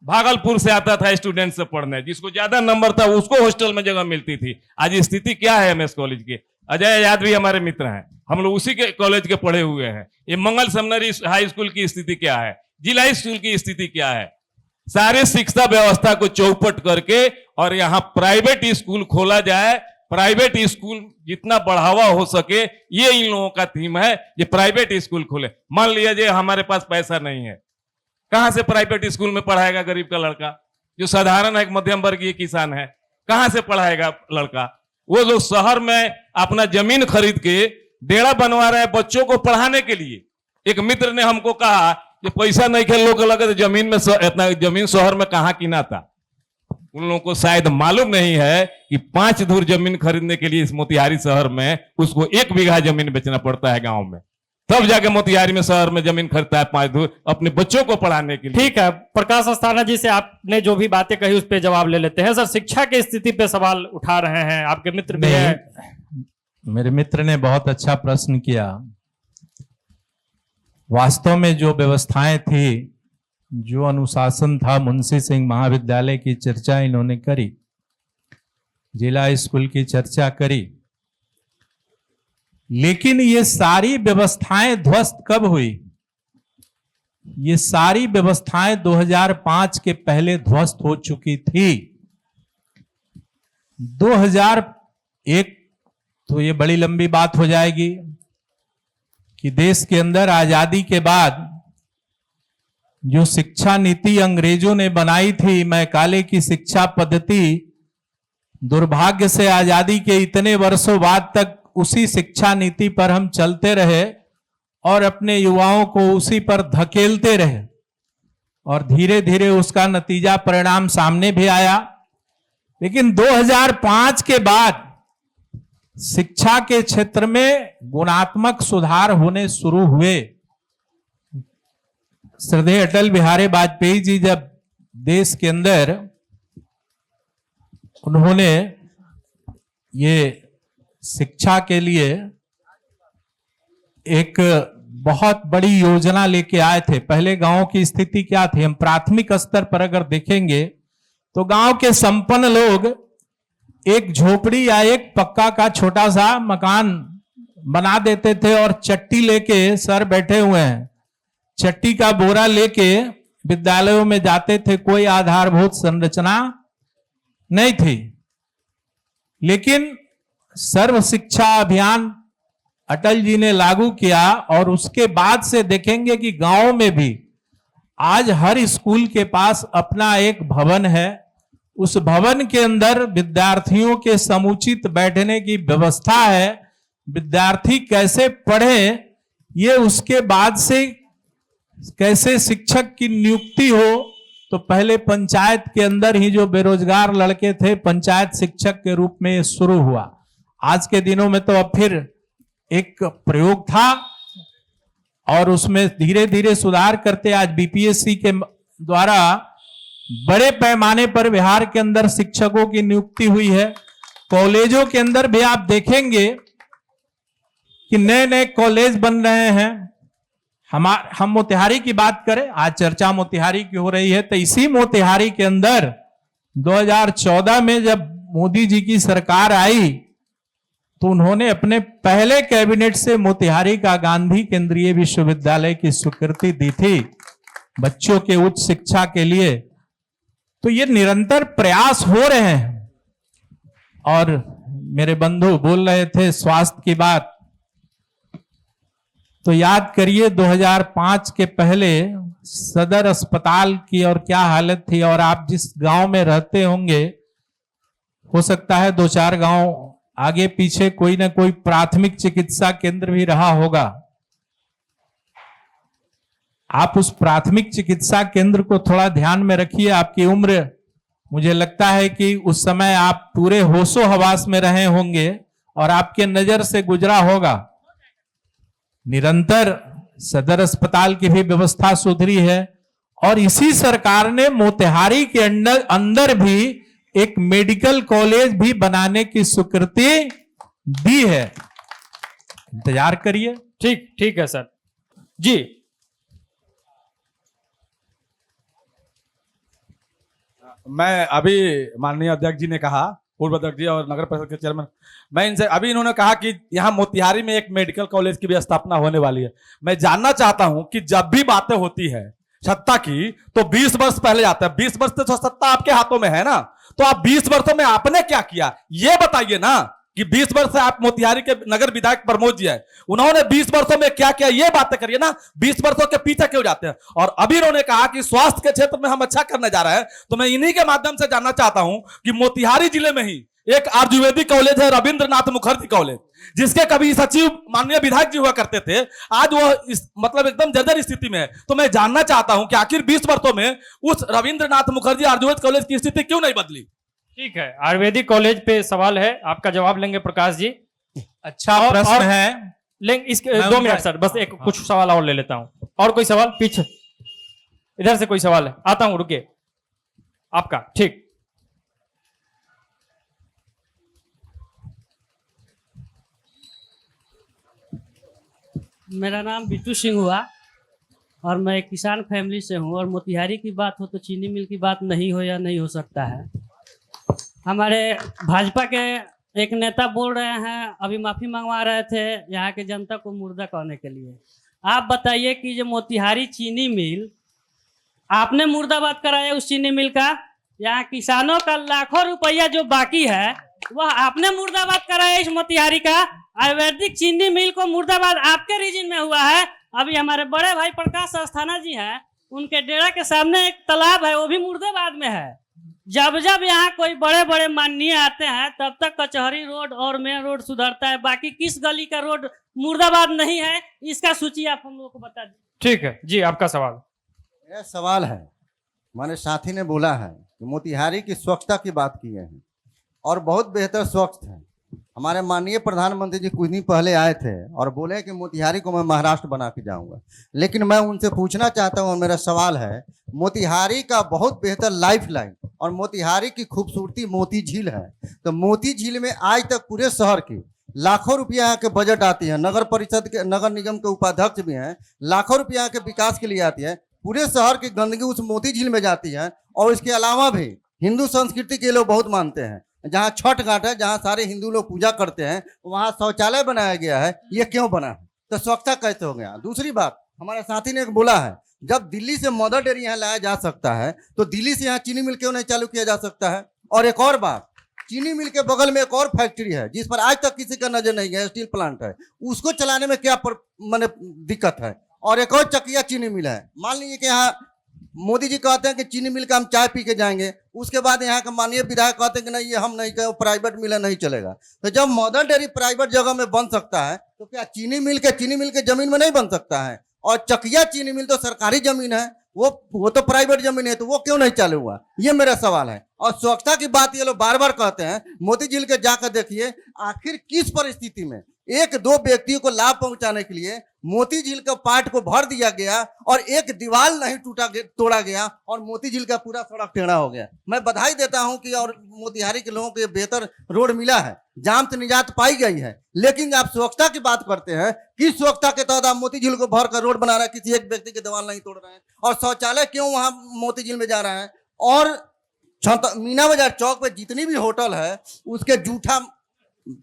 भागलपुर से आता था स्टूडेंट से पढ़ने, जिसको ज्यादा नंबर था उसको हॉस्टल में जगह मिलती थी। आज स्थिति क्या है एमएस कॉलेज की? अजय याद भी हमारे मित्र हैं, हम लोग उसी के कॉलेज के पढ़े हुए हैं। ये मंगल सेमिनरी हाई स्कूल की स्थिति क्या है, जिला स्कूल की स्थिति क्या है? सारे शिक्षा व्यवस्था को चौपट करके और यहाँ प्राइवेट स्कूल खोला जाए। प्राइवेट स्कूल जितना बढ़ावा हो सके, ये इन लोगों का थीम है। ये प्राइवेट स्कूल खोले। मान लीजिए हमारे पास पैसा नहीं है, कहां से प्राइवेट स्कूल में पढ़ाएगा गरीब का लड़का? जो साधारण है, मध्यम वर्गीय किसान है, कहां से पढ़ाएगा लड़का? वो लोग शहर में अपना जमीन खरीद के डेरा बनवा रहे हैं बच्चों को पढ़ाने के लिए। एक मित्र ने हमको कहा कि पैसा नहीं खेल लोग लगे तो जमीन में इतना जमीन शहर में कहां किना था। उन लोगों को शायद मालूम नहीं है कि 5 धूर जमीन खरीदने के लिए इस मोतिहारी शहर में उसको 1 बीघा जमीन बेचना पड़ता है गांव में, तब जाके मोतिहारी में शहर में जमीन खरीदता है 5 धूर अपने बच्चों को पढ़ाने के लिए। ठीक है, प्रकाश अस्थाना जी से आपने जो भी बातें कही उस पर जवाब ले लेते हैं। सर, शिक्षा की स्थिति पे सवाल उठा रहे हैं, आपके मित्र भी हैं। मेरे मित्र ने बहुत अच्छा प्रश्न किया। वास्तव में जो व्यवस्थाएं थी, जो अनुशासन था, मुंशी सिंह महाविद्यालय की चर्चा इन्होंने करी, जिला स्कूल की चर्चा करी, लेकिन ये सारी व्यवस्थाएं ध्वस्त कब हुई? ये सारी व्यवस्थाएं 2005 के पहले ध्वस्त हो चुकी थी। 2001 तो ये बड़ी लंबी बात हो जाएगी कि देश के अंदर आजादी के बाद जो शिक्षा नीति अंग्रेजों ने बनाई थी, मैकाले की शिक्षा पद्धति, दुर्भाग्य से आजादी के इतने वर्षों बाद तक उसी शिक्षा नीति पर हम चलते रहे और अपने युवाओं को उसी पर धकेलते रहे, और धीरे धीरे उसका नतीजा परिणाम सामने भी आया। लेकिन 2005 के बाद शिक्षा के क्षेत्र में गुणात्मक सुधार होने शुरू हुए। श्रद्धेय अटल बिहारी वाजपेयी जी जब देश के अंदर उन्होंने ये शिक्षा के लिए एक बहुत बड़ी योजना लेके आए थे। पहले गांव की स्थिति क्या थी? हम प्राथमिक स्तर पर अगर देखेंगे तो गांव के संपन्न लोग एक झोपड़ी या एक पक्का का छोटा सा मकान बना देते थे और चट्टी लेके, सर बैठे हुए हैं, चट्टी का बोरा लेके विद्यालयों में जाते थे। कोई आधारभूत संरचना नहीं थी। लेकिन सर्व शिक्षा अभियान अटल जी ने लागू किया और उसके बाद से देखेंगे कि गांव में भी आज हर स्कूल के पास अपना एक भवन है। उस भवन के अंदर विद्यार्थियों के समुचित बैठने की व्यवस्था है। विद्यार्थी कैसे पढ़े, ये उसके बाद से कैसे शिक्षक की नियुक्ति हो, तो पहले पंचायत के अंदर ही जो बेरोजगार लड़के थे, पंचायत शिक्षक के रूप में शुरू हुआ। आज के दिनों में तो अब फिर एक प्रयोग था और उसमें धीरे धीरे सुधार करते आज बीपीएससी के द्वारा बड़े पैमाने पर बिहार के अंदर शिक्षकों की नियुक्ति हुई है। कॉलेजों के अंदर भी आप देखेंगे कि नए नए कॉलेज बन रहे हैं। हम मोतिहारी की बात करें, आज चर्चा मोतिहारी की हो रही है, तो इसी मोतिहारी के अंदर 2014 में जब मोदी जी की सरकार आई तो उन्होंने अपने पहले कैबिनेट से मोतिहारी का गांधी केंद्रीय विश्वविद्यालय की स्वीकृति दी थी बच्चों के उच्च शिक्षा के लिए। तो ये निरंतर प्रयास हो रहे हैं। और मेरे बंधु बोल रहे थे स्वास्थ्य की बात, तो याद करिए 2005 के पहले सदर अस्पताल की और क्या हालत थी। और आप जिस गांव में रहते होंगे, हो सकता है 2-4 गांव आगे पीछे कोई ना कोई प्राथमिक चिकित्सा केंद्र भी रहा होगा। आप उस प्राथमिक चिकित्सा केंद्र को थोड़ा ध्यान में रखिए। आपकी उम्र, मुझे लगता है कि उस समय आप पूरे होशो हवास में रहे होंगे और आपके नजर से गुजरा होगा। निरंतर सदर अस्पताल की भी व्यवस्था सुधरी है और इसी सरकार ने मोतिहारी के अंदर भी एक मेडिकल कॉलेज भी बनाने की स्वीकृति दी है। इंतजार करिए। ठीक है सर जी। मैं अभी माननीय अध्यक्ष जी ने कहा, पूर्व अध्यक्ष जी और नगर परिषद के चेयरमैन, मैं इनसे अभी इन्होंने कहा कि यहाँ मोतिहारी में एक मेडिकल कॉलेज की भी स्थापना होने वाली है। मैं जानना चाहता हूं कि जब भी बातें होती है सत्ता की तो 20 वर्ष पहले जाता है। 20 वर्ष से तो सत्ता आपके हाथों में है ना, तो आप 20 वर्षों में आपने क्या किया ये बताइए ना। कि 20 वर्ष से आप मोतिहारी के नगर विधायक प्रमोद जी है, उन्होंने 20 वर्षों में क्या किया ये बातें करिए ना। 20 वर्षों के पीछे क्यों जाते हैं। और अभी उन्होंने कहा कि स्वास्थ्य के क्षेत्र में हम अच्छा करने जा रहे हैं, तो मैं इन्हीं के माध्यम से जानना चाहता हूं कि मोतिहारी जिले में ही एक आयुर्वेदिक कॉलेज है, रविंद्रनाथ मुखर्जी कॉलेज, जिसके कभी सचिव माननीय विधायक जी हुआ करते थे, आज वो मतलब एकदम जर्जर स्थिति में है। तो मैं जानना चाहता हूं कि आखिर 20 वर्षों में उस रविंद्रनाथ मुखर्जी आयुर्वेद कॉलेज की स्थिति क्यों नहीं बदली। ठीक है, आयुर्वेदिक कॉलेज पे सवाल है, आपका जवाब लेंगे प्रकाश जी। अच्छा प्रश्न है, लेंगे इसके 2 मिनट सर, बस एक कुछ सवाल और ले लेता हूं। और कोई सवाल पीछे, इधर से कोई सवाल है, आता हूं, रुकिए। आपका ठीक। मेरा नाम बिट्टू सिंह हुआ और मैं एक किसान फैमिली से हूँ। और मोतिहारी की बात हो तो चीनी मिल की बात नहीं हो या नहीं हो सकता है। हमारे भाजपा के एक नेता बोल रहे हैं, अभी माफ़ी मंगवा रहे थे यहाँ के जनता को मुर्दा कहने के लिए। आप बताइए कि जो मोतिहारी चीनी मिल आपने मुर्दाबाद कराया उस चीनी मिल का, यहाँ किसानों का लाखों रुपया जो बाकी है वह आपने मुर्दाबाद कराया इस मोतिहारी का। आयुर्वेदिक चीनी मिल को मुर्दाबाद आपके रीजन में हुआ है। अभी हमारे बड़े भाई प्रकाश अस्थाना जी हैं, उनके डेरा के सामने एक तालाब है, वो भी मुर्दाबाद में है। जब जब यहाँ कोई बड़े बड़े माननीय आते हैं तब तक कचहरी रोड और मेन रोड सुधरता है, बाकी किस गली का रोड मुर्दाबाद नहीं है, इसका सूची आप हम लोग को बता दीजिए। ठीक है जी, आपका सवाल। यह सवाल है, हमारे साथी ने बोला है कि मोतिहारी की स्वच्छता की बात की है और बहुत बेहतर स्वच्छ है। हमारे माननीय प्रधानमंत्री जी कुछ दिन पहले आए थे और बोले कि मोतिहारी को मैं महाराष्ट्र बना के जाऊंगा। लेकिन मैं उनसे पूछना चाहता हूं, मेरा सवाल है, मोतिहारी का बहुत बेहतर लाइफ लाइन और मोतिहारी की खूबसूरती मोती झील है, तो मोती झील में आज तक पूरे शहर की लाखों रुपया यहाँ के बजट आती है, नगर परिषद के नगर निगम के उपाध्यक्ष भी हैं, लाखों रुपया यहाँ के विकास के लिए आती है, पूरे शहर की गंदगी उस मोती झील में जाती है। और इसके अलावा भी हिंदू संस्कृति के लोग बहुत मानते हैं, जहाँ छठ घाट है, जहाँ सारे हिंदू लोग पूजा करते हैं, वहाँ शौचालय बनाया गया है, ये क्यों बना है, तो स्वच्छता कैसे हो गया। दूसरी बात, हमारे साथी ने बोला है जब दिल्ली से मदर डेयरी यहाँ लाया जा सकता है तो दिल्ली से यहाँ चीनी मिल क्यों नहीं चालू किया जा सकता है। और एक और बात, चीनी मिल के बगल में एक और फैक्ट्री है जिस पर आज तक किसी का नजर नहीं गया, स्टील प्लांट है, उसको चलाने में क्या माने दिक्कत है। और एक और चकिया चीनी मिल है, मान लीजिए कि यहाँ मोदी जी कहते हैं कि चीनी मिल का हम चाय पी के जाएंगे, उसके बाद यहाँ का माननीय विधायक कहते हैं कि नहीं ये हम नहीं कहें, प्राइवेट मिल नहीं चलेगा। तो जब मदर डेयरी प्राइवेट जगह में बन सकता है तो क्या चीनी मिल के जमीन में नहीं बन सकता है। और चकिया चीनी मिल तो सरकारी जमीन है, वो तो प्राइवेट जमीन है, तो वो क्यों नहीं चालू हुआ, ये मेरा सवाल है। और स्वच्छता की बात ये लोग बार बार कहते हैं, मोती झील के जाकर देखिए आखिर किस परिस्थिति में एक दो व्यक्तियों को लाभ पहुंचाने के लिए मोती झील का पार्ट को भर दिया गया और एक दीवार नहीं तोड़ा गया और मोती झील का पूरा सड़क टेढ़ा हो गया। मैं बधाई देता हूं कि और मोतिहारी के लोगों को ये बेहतर रोड मिला है, जाम से निजात पाई गई है। लेकिन आप स्वच्छता की बात करते हैं, किस स्वच्छता के तहत आप मोती झील को भर कर रोड बना रहे हैं, किसी एक व्यक्ति के दीवार नहीं तोड़ रहे हैं, और शौचालय क्यों वहां मोती झील में जा रहा है। और मीना बाजार चौक पे जितनी भी होटल है उसके जूठा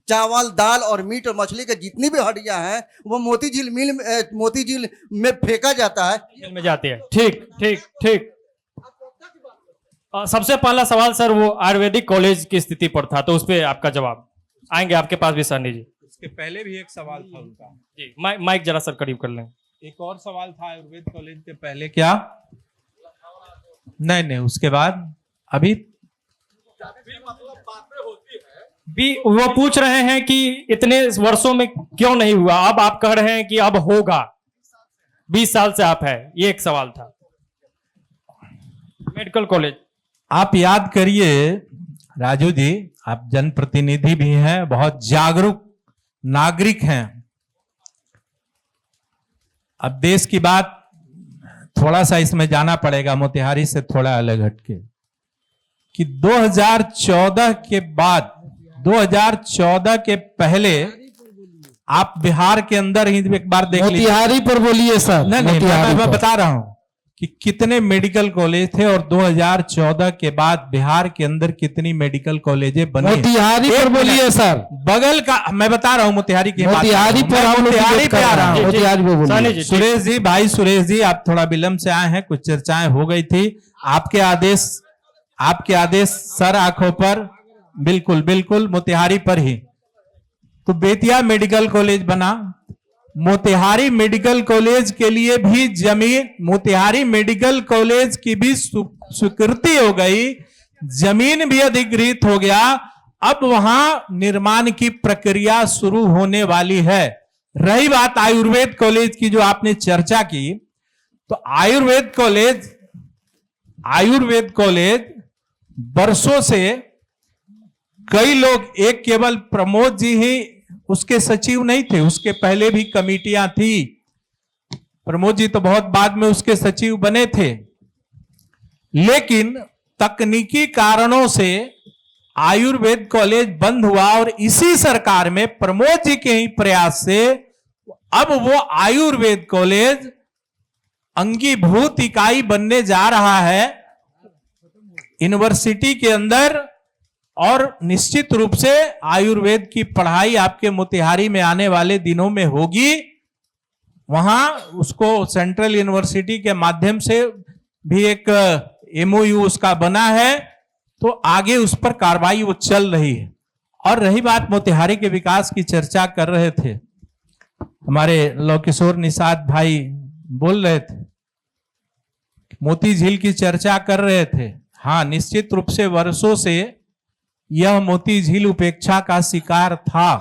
चावल दाल और मीट और मछली के जितनी भी हड्डियां हैं वो मोती झील में फेंका जाता है, में जाती है। ठीक ठीक ठीक। सबसे पहला सवाल सर वो आयुर्वेदिक कॉलेज की स्थिति पर था, तो उस पर आपका जवाब आएंगे आपके पास भी सहनी जी। उसके पहले भी एक सवाल था उनका जी, माइक जरा सर करीब कर लें। एक और सवाल था आयुर्वेद कॉलेज के पहले क्या? नहीं, उसके बाद अभी भी वो पूछ रहे हैं कि इतने वर्षों में क्यों नहीं हुआ, अब आप कह रहे हैं कि अब होगा। 20 साल से आप है, ये एक सवाल था। मेडिकल कॉलेज आप याद करिए राजू जी, आप जनप्रतिनिधि भी हैं, बहुत जागरूक नागरिक हैं। अब देश की बात थोड़ा सा इसमें जाना पड़ेगा, मोतिहारी से थोड़ा अलग हटके, कि 2014 के बाद 2014 के पहले आप बिहार के अंदर ही एक बार देख लीजिए। मोतिहारी पर बोलिए सर। नहीं, मैं बता रहा हूं कि कितने मेडिकल कॉलेज थे और 2014 के बाद बिहार के अंदर कितनी मेडिकल कॉलेजें बनी। मोतिहारी पर बोलिए सर। बगल का मैं बता रहा हूं मोतिहारी की मोतिहारी पर हम मोतिहारी पे आ रहा हूं। मोतिहारी पे बोलिए। सुरेश जी, भाई सुरेश जी, आप थोड़ा विलंब से आए हैं, कुछ चर्चाएं हो गई थी। आपके आदेश सर आंखों पर, बिल्कुल मोतिहारी पर ही। तो बेतिया मेडिकल कॉलेज बना, मोतिहारी मेडिकल कॉलेज के लिए भी जमीन, मोतिहारी मेडिकल कॉलेज की भी स्वीकृति हो गई, जमीन भी अधिग्रहित हो गया। अब वहां निर्माण की प्रक्रिया शुरू होने वाली है। रही बात आयुर्वेद कॉलेज की जो आपने चर्चा की, तो आयुर्वेद कॉलेज वर्षों से कई लोग, एक केवल प्रमोद जी ही उसके सचिव नहीं थे, उसके पहले भी कमिटियां थी। प्रमोद जी तो बहुत बाद में उसके सचिव बने थे, लेकिन तकनीकी कारणों से आयुर्वेद कॉलेज बंद हुआ और इसी सरकार में प्रमोद जी के ही प्रयास से अब वो आयुर्वेद कॉलेज अंगीभूत इकाई बनने जा रहा है यूनिवर्सिटी के अंदर। और निश्चित रूप से आयुर्वेद की पढ़ाई आपके मोतिहारी में आने वाले दिनों में होगी। वहां उसको सेंट्रल यूनिवर्सिटी के माध्यम से भी एक MOU उसका बना है, तो आगे उस पर कार्रवाई वो चल रही है। और रही बात मोतिहारी के विकास की चर्चा कर रहे थे, हमारे लौकिशोर निषाद भाई बोल रहे थे, मोती झील की चर्चा कर रहे थे। हाँ, निश्चित रूप से वर्षों से यह मोती झील उपेक्षा का शिकार था,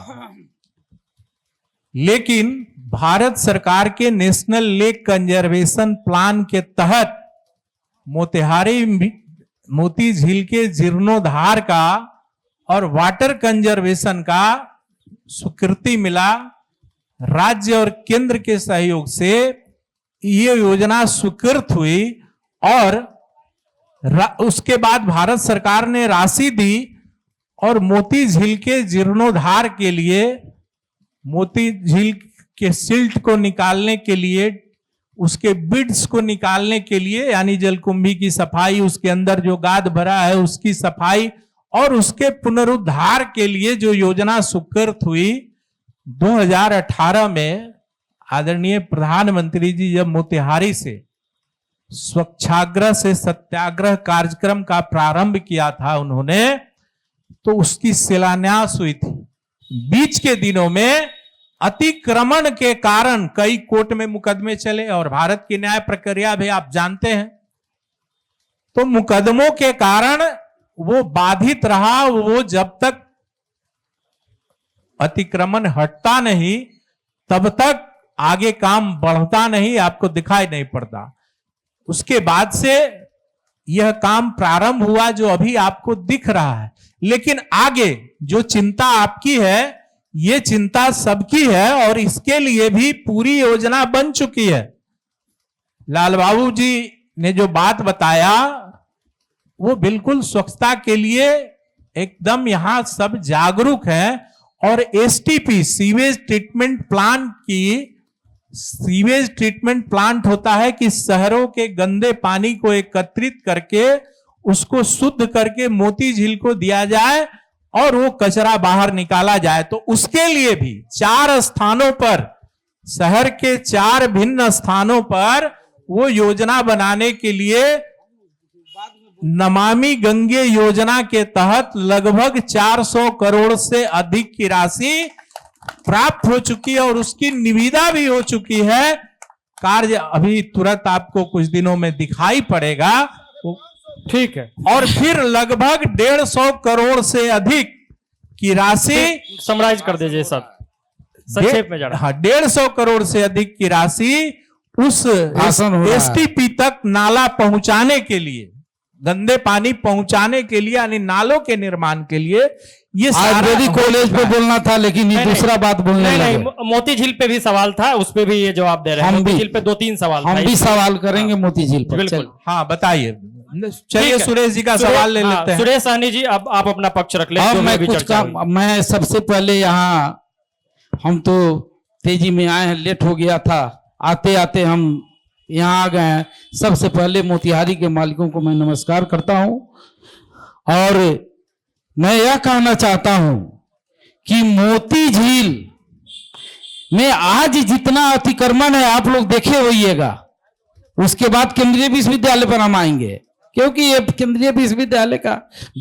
लेकिन भारत सरकार के नेशनल लेक कंजर्वेशन प्लान के तहत मोती झील के जीर्णोद्धार का और वाटर कंजर्वेशन का स्वीकृति मिला। राज्य और केंद्र के सहयोग से ये योजना स्वीकृत हुई और उसके बाद भारत सरकार ने राशि दी और मोती झील के जीर्णोद्धार के लिए, मोती झील के सिल्ट को निकालने के लिए, उसके बिड्स को निकालने के लिए, यानी जलकुंभी की सफाई, उसके अंदर जो गाद भरा है उसकी सफाई और उसके पुनरुद्धार के लिए जो योजना स्वीकृत हुई 2018 में, आदरणीय प्रधानमंत्री जी जब मोतिहारी से स्वच्छाग्रह से सत्याग्रह कार्यक्रम का प्रारंभ किया था उन्होंने, तो उसकी शिलान्यास हुई थी। बीच के दिनों में अतिक्रमण के कारण कई कोर्ट में मुकदमे चले और भारत की न्याय प्रक्रिया भी आप जानते हैं, तो मुकदमों के कारण वो बाधित रहा। वो जब तक अतिक्रमण हटता नहीं तब तक आगे काम बढ़ता नहीं, आपको दिखाई नहीं पड़ता। उसके बाद से यह काम प्रारंभ हुआ जो अभी आपको दिख रहा है, लेकिन आगे जो चिंता आपकी है ये चिंता सबकी है और इसके लिए भी पूरी योजना बन चुकी है। लाल बाबू जी ने जो बात बताया वो बिल्कुल स्वच्छता के लिए एकदम यहां सब जागरूक हैं। और एसटीपी सीवेज ट्रीटमेंट प्लांट की, सीवेज ट्रीटमेंट प्लांट होता है कि शहरों के गंदे पानी को एकत्रित करके उसको शुद्ध करके मोती झील को दिया जाए और वो कचरा बाहर निकाला जाए। तो उसके लिए भी 4 स्थानों पर, शहर के 4 भिन्न स्थानों पर वो योजना बनाने के लिए नमामि गंगे योजना के तहत लगभग 400 करोड़ से अधिक की राशि प्राप्त हो चुकी है और उसकी निविदा भी हो चुकी है। कार्य अभी तुरंत आपको कुछ दिनों में दिखाई पड़ेगा, ठीक है। और फिर लगभग 150 करोड़ से अधिक की राशि, समराइज कर दीजिए सर, संक्षेप में जरा। हाँ, 150 करोड़ से अधिक की राशि उस एसटीपी तक नाला पहुंचाने के लिए, गंदे पानी पहुंचाने के लिए, यानी नालों के निर्माण के लिए ये आयुर्वेदिक कॉलेज पे बोलना था, लेकिन ये दूसरा बात बोलने लगे। मोती झील पे भी सवाल था, उस पे भी ये जवाब दे रहे हैं। मोती झील पे 2-3 सवाल, हम भी सवाल करेंगे मोती झील पर। बिल्कुल, हाँ बताइए। चलिए सुरेश जी का सवाल ले लेते हैं। सुरेश सहनी जी, अब आप अपना पक्ष रख ले। मैं सबसे पहले यहाँ, हम तो तेजी में आए हैं, लेट हो गया था, आते आते हम यहाँ आ गए हैं। सबसे पहले मोतिहारी के मालिकों को मैं नमस्कार करता हूँ और मैं यह कहना चाहता हूं कि मोती झील में आज जितना अतिक्रमण है आप लोग देखे होइएगा, उसके बाद केंद्रीय विश्वविद्यालय पर हम आएंगे, क्योंकि ये केंद्रीय विश्वविद्यालय का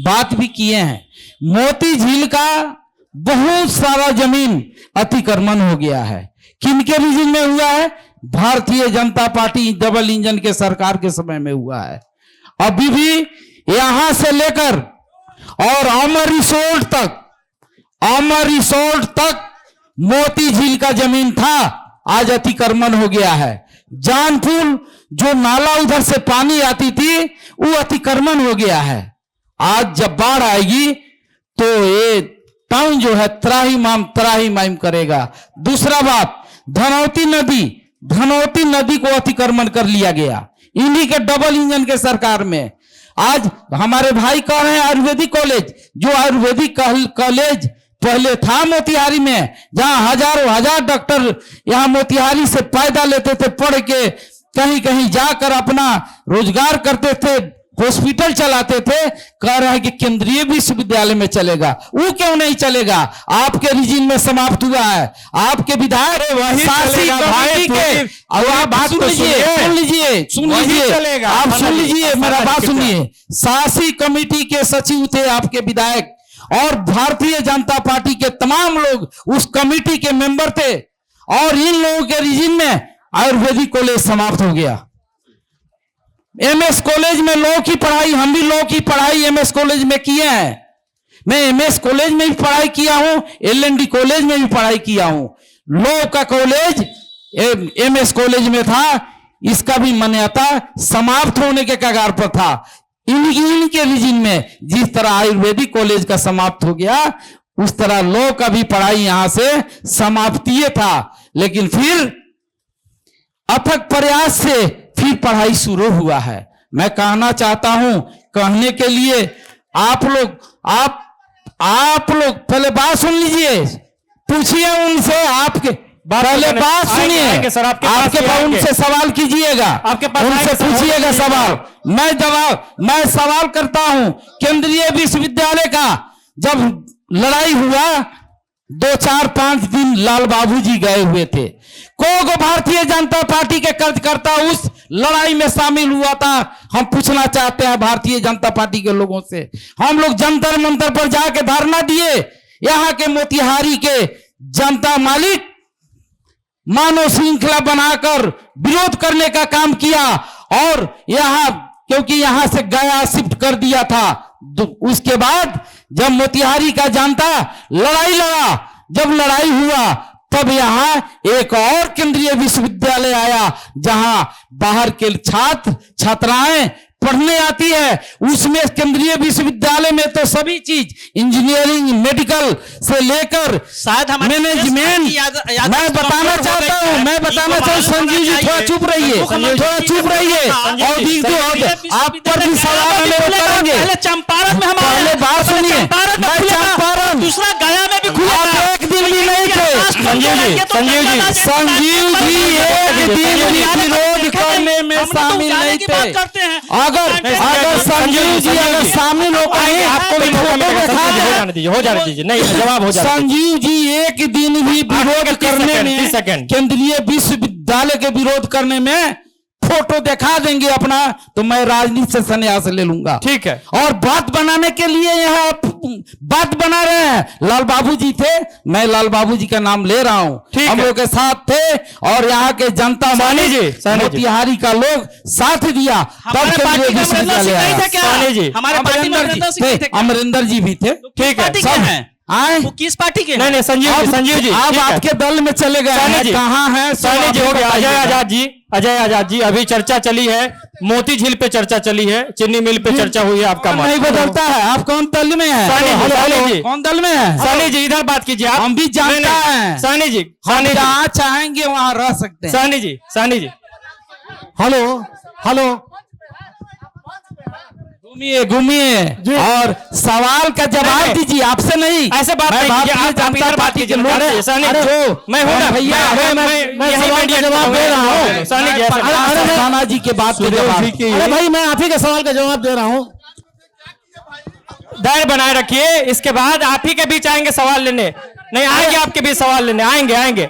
बात भी किए हैं। मोती झील का बहुत सारा जमीन अतिक्रमण हो गया है। किनके रीजन में हुआ है? Bharatiya Janata party double engine के सरकार के समय में हुआ है। अभी भी यहां से लेकर और अमर रिसोर्ट तक मोती झील का जमीन था, आज अतिक्रमण हो गया है। जानपुर जो नाला उधर से पानी आती थी वो अतिक्रमण हो गया है। आज जब बाढ़ आएगी तो ये टाउन जो है त्राही माम करेगा। दूसरा बात, धनौती नदी को अतिक्रमण कर लिया गया इन्हीं के डबल इंजन के सरकार में। आज हमारे भाई कह रहे हैं आयुर्वेदिक कॉलेज, जो आयुर्वेदिक कॉलेज पहले था मोतिहारी में, जहां हजारों हजार डॉक्टर यहां मोतिहारी से फायदा लेते थे, पढ़ के कहीं कहीं जाकर अपना रोजगार करते थे, हॉस्पिटल चलाते थे, कह रहे हैं कि केंद्रीय विश्वविद्यालय में चलेगा। वो क्यों नहीं चलेगा? आपके रीजन में समाप्त हुआ है। आपके विधायक आप सुन लीजिए, मेरा बात सुनिए। शासी कमेटी के सचिव थे आपके विधायक, और भारतीय जनता पार्टी के तमाम लोग उस कमेटी के मेंबर थे, और इन लोगों के रीजन में आयुर्वेदिक कॉलेज समाप्त हो गया। एमएस कॉलेज में लॉ की पढ़ाई, हम भी लॉ की पढ़ाई एमएस कॉलेज में किए हैं। मैं एमएस कॉलेज में भी पढ़ाई किया हूं, एलएनडी कॉलेज में भी पढ़ाई किया हूं। लॉ का कॉलेज एमएस कॉलेज में था, इसका भी मान्यता समाप्त होने के कगार पर था। इनके रीजन में जिस तरह आयुर्वेदिक कॉलेज का समाप्त हो गया, उस तरह लॉ का भी पढ़ाई यहां से समाप्तीय था। लेकिन फिर अथक प्रयास से फिर पढ़ाई शुरू हुआ है। मैं कहना चाहता हूं, कहने के लिए आप लोग पहले बात सुन लीजिए, पूछिए उनसे, आपके पहले बात सुनिए, आपके पास उनसे सवाल कीजिएगा, उनसे पूछिएगा सवाल। मैं सवाल करता हूं, केंद्रीय विश्वविद्यालय का जब लड़ाई हुआ 2-4-5 दिन लाल बाबू जी गए हुए थे। को भारतीय जनता पार्टी के कार्यकर्ता उस लड़ाई में शामिल हुआ था? हम पूछना चाहते हैं भारतीय जनता पार्टी के लोगों से। हम लोग जंतर मंतर पर जाके धरना दिए, यहां के मोतिहारी के जनता मालिक मानव श्रृंखला बनाकर विरोध करने का काम किया, और यहां क्योंकि यहां से गया शिफ्ट कर दिया था। उसके बाद जब मोतिहारी का जनता लड़ाई लड़ा, जब लड़ाई हुआ, तब यहां एक और केंद्रीय विश्वविद्यालय आया, जहां बाहर के छात्र छात्राएं पढ़ने आती है उसमें केंद्रीय विश्वविद्यालय में तो सभी चीज इंजीनियरिंग मेडिकल से लेकर शायद मैनेजमेंट मैं बताना चाहता हूँ संजीव जी थोड़ा चुप रहिए और आप पर भी सवाल करेंगे। पहले चंपारण में हमारे बात सुनिए, चंपारण दूसरा गया में भी खुला था। एक दिन भी नहीं थे संजीव जी एक दिन भी विरोध करने में शामिल नहीं थे। अगर संजीव जी अगर शामिल हो पाए आपको भी हो जाने दीजिए नहीं जवाब हो जाए। संजीव जी एक दिन भी विरोध करने में केंद्रीय विश्वविद्यालय के विरोध करने में फोटो दिखा देंगे अपना तो मैं राजनीति से संन्यास ले लूंगा। ठीक है। और बात बनाने के लिए यहाँ बात बना रहे हैं। लाल बाबू जी थे, मैं लाल बाबू जी का नाम ले रहा हूँ, हम लोग के साथ थे और यहाँ के जनता मोतिहारी का लोग साथ दिया तब केंद्रीय विश्वविद्यालय अमरिंदर जी भी थे। ठीक है, सब है आए वो किस पार्टी के? नहीं संजीव जी आप आपके दल में चले गए कहाँ हैं? अजय आजाद जी अभी चर्चा चली है, मोती झील पे चर्चा चली है, चीनी मिल पे चर्चा हुई है, आपका नहीं बदलता है। आप कौन दल में हैं? कौन दल में है? सानी जी इधर बात कीजिए आप। हम भी जानते हैं सानी जी जहाँ चाहेंगे वहाँ रह सकते हैं। सानी जी हेलो घूमिए और सवाल का जवाब दीजिए, आपसे नहीं। ऐसे बात नहीं कीजिए, मैं हूं ना भैया, मैं सवाल का जवाब दे रहा हूँ। राणा जी के बात अरे भाई मैं आप ही के सवाल का जवाब दे रहा हूँ। धैर्य बनाए रखिए, इसके बाद आप ही के बीच आएंगे सवाल लेने। नहीं आएंगे आपके बीच सवाल लेने, आएंगे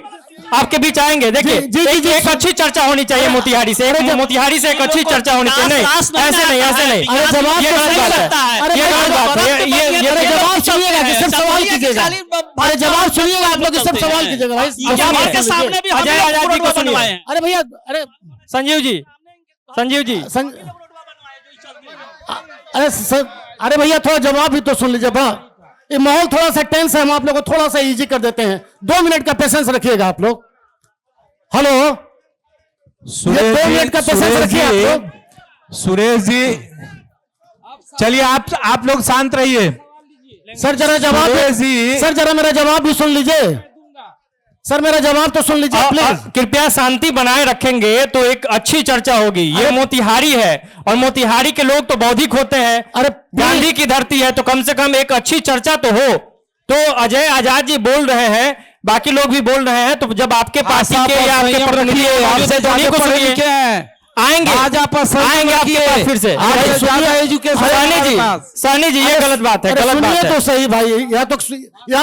आपके बीच आएंगे। देखिए एक अच्छी चर्चा होनी चाहिए मोतिहारी से, मोतिहारी से एक अच्छी चर्चा होनी चाहिए। नहीं ऐसे नहीं अरे जवाब ये गलत बात है, ये गलत बात है। ये जवाब सुनिएगा कि सब सवाल कीजिएगा। अरे जवाब सुनिएगा, आप लोग सब सवाल कीजिएगा भाई। अजय आजाद जी को सुनिए। अरे भैया अरे संजीव जी अरे भैया थोड़ा जवाब भी तो सुन लीजिए। ये माहौल थोड़ा सा टेंस है, हम आप लोगों को थोड़ा सा इजी कर देते हैं। 2 मिनट का पेशेंस रखिएगा आप लोग। हेलो 2 मिनट का पेशेंस रखिए आप लोग। सुरेश जी चलिए आप लोग शांत रहिए। सर जरा जवाब सर जरा मेरा जवाब भी सुन लीजिए। सर मेरा जवाब तो सुन लीजिए प्लीज। कृपया शांति बनाए रखेंगे तो एक अच्छी चर्चा होगी। ये मोतिहारी है और मोतिहारी के लोग तो बौद्धिक होते हैं। अरे गांधी की धरती है तो कम से कम एक अच्छी चर्चा तो हो। तो अजय आजाद जी बोल रहे हैं, बाकी लोग भी बोल रहे हैं, तो जब आपके पास आएंगे आपके पास फिर से। सानी जी ये गलत बात है, गलत बात है। तो सही भाई, या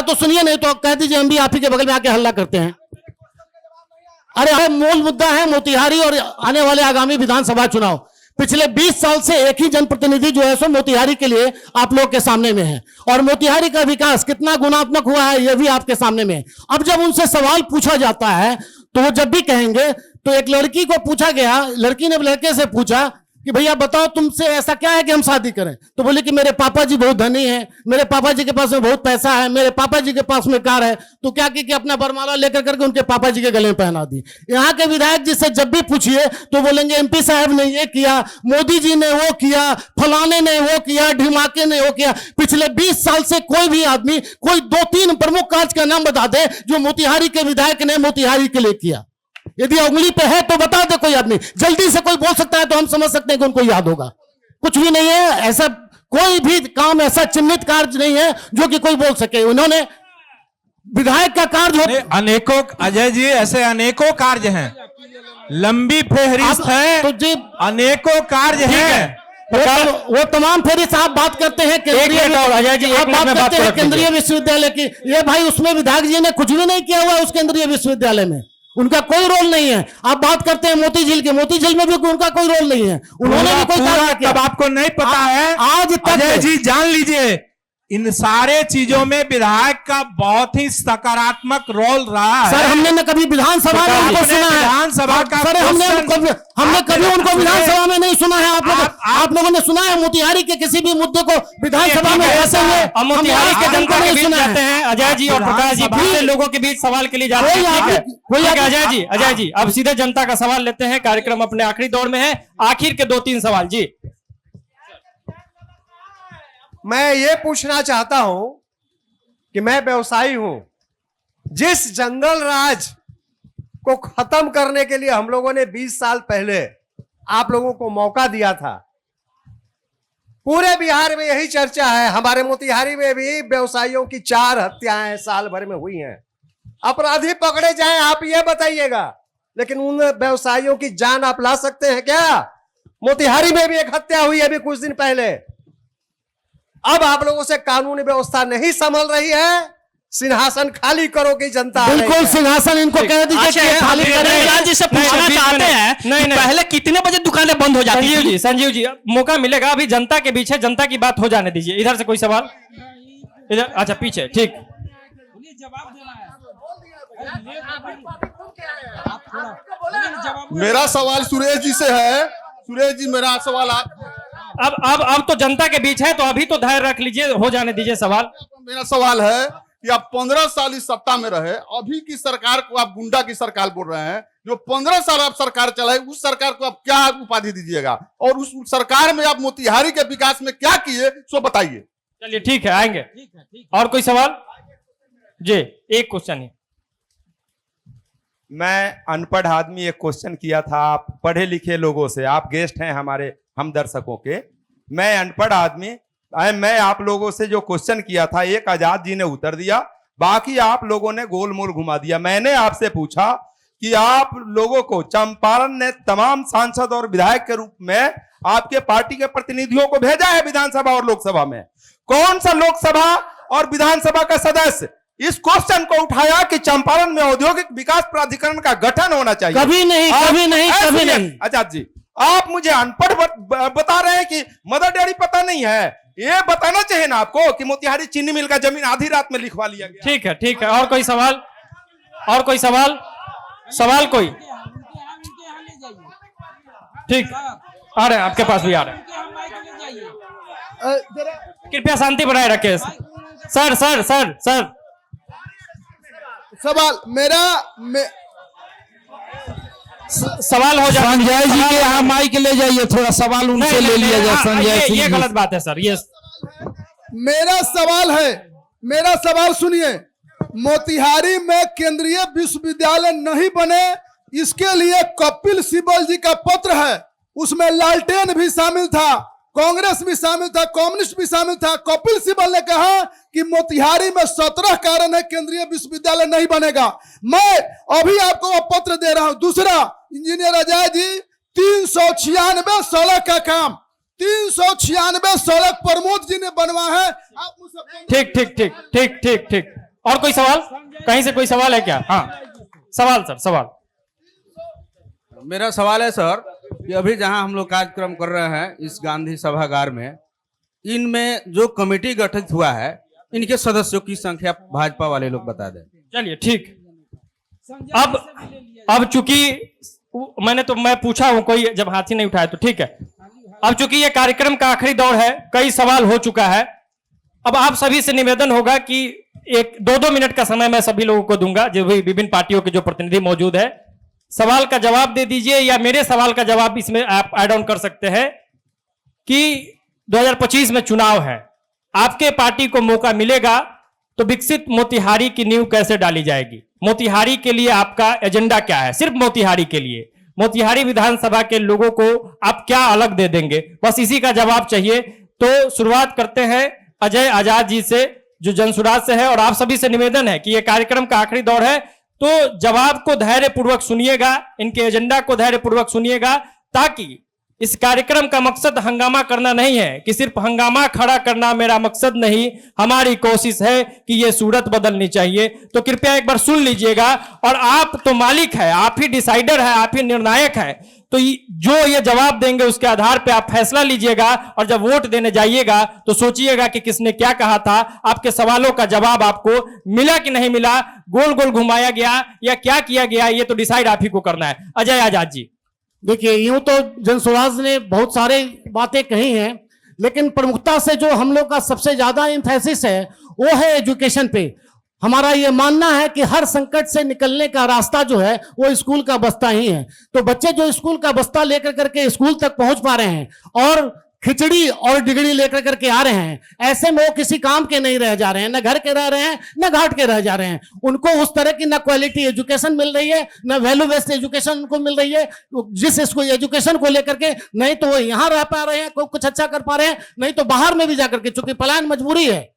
तो सुनिए, नहीं तो कह दीजिए हम भी आप ही के बगल में आके हल्ला करते हैं। अरे मूल मुद्दा है मोतिहारी और आने वाले आगामी विधानसभा चुनाव। पिछले 20 साल से एक ही जनप्रतिनिधि जो है सो मोतिहारी के लिए आप लोग के सामने में है, और मोतिहारी का विकास कितना गुणात्मक हुआ है यह भी आपके सामने में है। अब जब उनसे सवाल पूछा जाता है तो वो जब भी कहेंगे, तो एक लड़की को पूछा गया, लड़की ने लड़के से पूछा कि भैया बताओ तुमसे ऐसा क्या है कि हम शादी करें? तो बोले कि मेरे पापा जी बहुत धनी हैं, मेरे पापा जी के पास में बहुत पैसा है, मेरे पापा जी के पास में कार है। तो क्या कि अपना बरमाला लेकर करके उनके पापा जी के गले में पहना दी। यहाँ के विधायक जी से जब भी पूछिए तो बोलेंगे एमपी साहब ने ये किया, मोदी जी ने वो किया, फलाने ने वो किया, ढिमाके ने वो किया। पिछले 20 साल से कोई भी आदमी कोई 2-3 प्रमुख कार्य का नाम बता दे जो मोतिहारी के विधायक ने मोतिहारी के लिए किया। यदि उंगली पे है तो बता दे कोई आदमी, जल्दी से कोई बोल सकता है तो हम समझ सकते हैं कि उनको याद होगा। कुछ भी नहीं है, ऐसा कोई भी काम ऐसा चिन्हित कार्य नहीं है जो कि कोई बोल सके। उन्होंने विधायक का कार्य अनेकों, अजय जी ऐसे अनेकों कार्य हैं, लंबी फेहरिस्त है तो जी, अनेकों कार्य हैं। वो तमाम फेहरिस्त आप बात करते हैं केंद्रीय विश्वविद्यालय की। ये भाई उसमें विधायक जी ने कुछ भी नहीं किया हुआ उस केंद्रीय विश्वविद्यालय में, उनका कोई रोल नहीं है। आप बात करते हैं मोती झील के, मोती झील में भी उनका कोई रोल नहीं है, उन्होंने भी कोई कार्य किया। तब आपको नहीं पता है आज तक। अजय जी जान लीजिए, इन सारे चीजों में विधायक का बहुत ही सकारात्मक रोल रहा है। सर हमने न कभी विधानसभा में उनको सुना है, विधानसभा का सर हमने कभी उनको विधानसभा में नहीं सुना है। आप लोगों ने सुना है मोतिहारी के किसी भी मुद्दे को विधानसभा में ऐसे हुए? मोतिहारी के जनता नहीं सुनाते हैं अजय जी और प्रकाश जी, दूसरे लोगों के बीच सवाल के लिए जाते हैं। अजय जी अब सीधे जनता का सवाल लेते हैं, कार्यक्रम अपने आखिरी दौर में है। आखिर के 2-3 सवाल जी। मैं ये पूछना चाहता हूं कि मैं व्यवसायी हूं, जिस जंगल राज को खत्म करने के लिए हम लोगों ने 20 साल पहले आप लोगों को मौका दिया था, पूरे बिहार में यही चर्चा है। हमारे मोतिहारी में भी व्यवसायियों की 4 हत्याएं साल भर में हुई हैं। अपराधी पकड़े जाएं, आप ये बताइएगा, लेकिन उन व्यवसायियों की जान आप ला सकते हैं क्या? मोतिहारी में भी एक हत्या हुई अभी कुछ दिन पहले। अब आप लोगों से कानूनी व्यवस्था नहीं संभल रही है, सिंहासन खाली करो की जनता। बिल्कुल, सिंहासन इनको कह दीजिए कि खाली करें। जी से पूछना चाहते हैं कि पहले कितने बजे दुकानें बंद हो जाती थी? संजीव जी मौका मिलेगा, अभी जनता के बीच है, जनता की बात हो जाने दीजिए। इधर से कोई सवाल? इधर, अच्छा पीछे, ठीक। मेरा सवाल सुरेश जी से है। सुरेश जी, मेरा सवाल अब तो जनता के बीच है, तो अभी तो धैर्य रख लीजिए, हो जाने दीजिए सवाल। मेरा सवाल है कि आप 15 साल इस सत्ता में रहे, अभी की सरकार को आप गुंडा की सरकार बोल रहे हैं। जो 15 साल आप सरकार चलाए, उस सरकार को आप क्या उपाधि दीजिएगा, और उस सरकार में आप मोतिहारी के विकास में क्या किए, सो बताइए। चलिए ठीक है, आएंगे। और कोई सवाल? जी, एक क्वेश्चन है। मैं अनपढ़ आदमी एक क्वेश्चन किया था आप पढ़े लिखे लोगों से, आप गेस्ट हैं हमारे हम दर्शकों के। मैं अनपढ़ आदमी, मैं आप लोगों से जो क्वेश्चन किया था, एक आजाद जी ने उत्तर दिया, बाकी आप लोगों ने गोल मोल घुमा दिया। मैंने आपसे पूछा कि आप लोगों को चंपारण ने तमाम सांसद और विधायक के रूप में आपके पार्टी के प्रतिनिधियों को भेजा है विधानसभा और लोकसभा में। कौन सा लोकसभा और विधानसभा का सदस्य इस क्वेश्चन को उठाया कि चंपारण में औद्योगिक विकास प्राधिकरण का गठन होना चाहिए? कभी नहीं, कभी नहीं, कभी नहीं। आजाद जी, आप मुझे अनपढ़ बता रहे हैं कि मदर डेयरी पता नहीं है। ये बताना चाहिए ना आपको कि मोतिहारी चीनी मिल का जमीन आधी रात में लिखवा लिया गया। ठीक है, ठीक है। और कोई सवाल? और कोई सवाल? सवाल कोई? ठीक, आ रहे हैं, आपके पास भी आ रहे हैं। कृपया शांति बनाए रखें। सर सर सर सर सवाल मेरा सवाल हो जाए। संजय जी के यहाँ माइक ले जाइए, थोड़ा सवाल उनसे ले लिया जाए। संजय सिंह, ये गलत बात है सर। ये मेरा सवाल है, मेरा सवाल सुनिए। मोतिहारी में केंद्रीय विश्वविद्यालय नहीं बने, इसके लिए कपिल सिब्बल जी का पत्र है, उसमें लालटेन भी शामिल था, कांग्रेस भी शामिल था, कम्युनिस्ट भी शामिल था। कपिल सिब्बल ने कहा कि मोतिहारी में 17 कारण है केंद्रीय विश्वविद्यालय नहीं बनेगा। मैं अभी आपको वो पत्र दे रहा हूं। दूसरा, इंजीनियर अजय जी, 396 सड़क का काम, 396 सड़क प्रमोद जी ने बनवा है। आप मुझसे ठीक ठीक ठीक ठीक ठीक ठीक। और कोई सवाल? कहीं से कोई सवाल है क्या? हाँ, सवाल सर, सवाल। मेरा सवाल है सर कि अभी जहां हम लोग कार्यक्रम कर रहे हैं इस गांधी सभागार में, इनमें जो कमेटी गठित हुआ है, इनके सदस्यों की संख्या भाजपा वाले लोग बता दें। चलिए ठीक। अब चूंकि मैं पूछा हूं, कोई जब हाथी नहीं उठाया तो ठीक है। अब चूंकि ये कार्यक्रम का आखिरी दौर है, कई सवाल हो चुका है, अब आप सभी से निवेदन होगा कि 1-2 मिनट का समय मैं सभी लोगों को दूंगा, जो भी विभिन्न पार्टियों के जो प्रतिनिधि मौजूद है, सवाल का जवाब दे दीजिए, या मेरे सवाल का जवाब इसमें आप ऐड ऑन कर सकते हैं कि 2025 में चुनाव है, आपके पार्टी को मौका मिलेगा तो विकसित मोतिहारी की नींव कैसे डाली जाएगी? मोतिहारी के लिए आपका एजेंडा क्या है? सिर्फ मोतिहारी के लिए, मोतिहारी विधानसभा के लोगों को आप क्या अलग दे देंगे? बस इसी का जवाब चाहिए। तो शुरुआत करते हैं अजय आजाद जी से, जो जनसुराज से है, और आप सभी से निवेदन है कि यह कार्यक्रम का आखिरी दौर है, तो जवाब को धैर्य पूर्वक सुनिएगा, इनके एजेंडा को धैर्य पूर्वक सुनिएगा, ताकि इस कार्यक्रम का मकसद हंगामा करना नहीं है, कि सिर्फ हंगामा खड़ा करना मेरा मकसद नहीं, हमारी कोशिश है कि ये सूरत बदलनी चाहिए। तो कृपया एक बार सुन लीजिएगा, और आप तो मालिक है, आप ही डिसाइडर है, आप ही निर्णायक है, तो जो ये जवाब देंगे उसके आधार पे आप फैसला लीजिएगा, और जब वोट देने जाइएगा तो सोचिएगा कि किसने क्या कहा था, आपके सवालों का जवाब आपको मिला कि नहीं मिला, गोल गोल घुमाया गया या क्या किया गया, ये तो डिसाइड आप ही को करना है। अजय आजाद जी। देखिए, यूं तो जनसुराज ने बहुत सारे बातें कही हैं, लेकिन प्रमुखता से जो हम लोग का सबसे ज्यादा एम्फेसिस है वो है एजुकेशन पे। हमारा ये मानना है कि हर संकट से निकलने का रास्ता जो है वो स्कूल का बस्ता ही है। तो बच्चे जो स्कूल का बस्ता लेकर करके स्कूल तक पहुंच पा रहे हैं, और खिचड़ी और डिग्री लेकर करके आ रहे हैं, ऐसे में वो किसी काम के नहीं रह जा रहे हैं, न घर के रह रहे हैं, न घाट के रह जा रहे हैं। उनको उस तरह की न क्वालिटी एजुकेशन मिल रही है, न वैल्यू बेस्ड एजुकेशन उनको मिल रही है। जिस इसको एजुकेशन को लेकर के नहीं तो वो यहाँ रह पा रहे हैं, कोई कुछ अच्छा कर पा रहे हैं, नहीं तो बाहर में भी जाकर के, चूंकि पलायन मजबूरी है,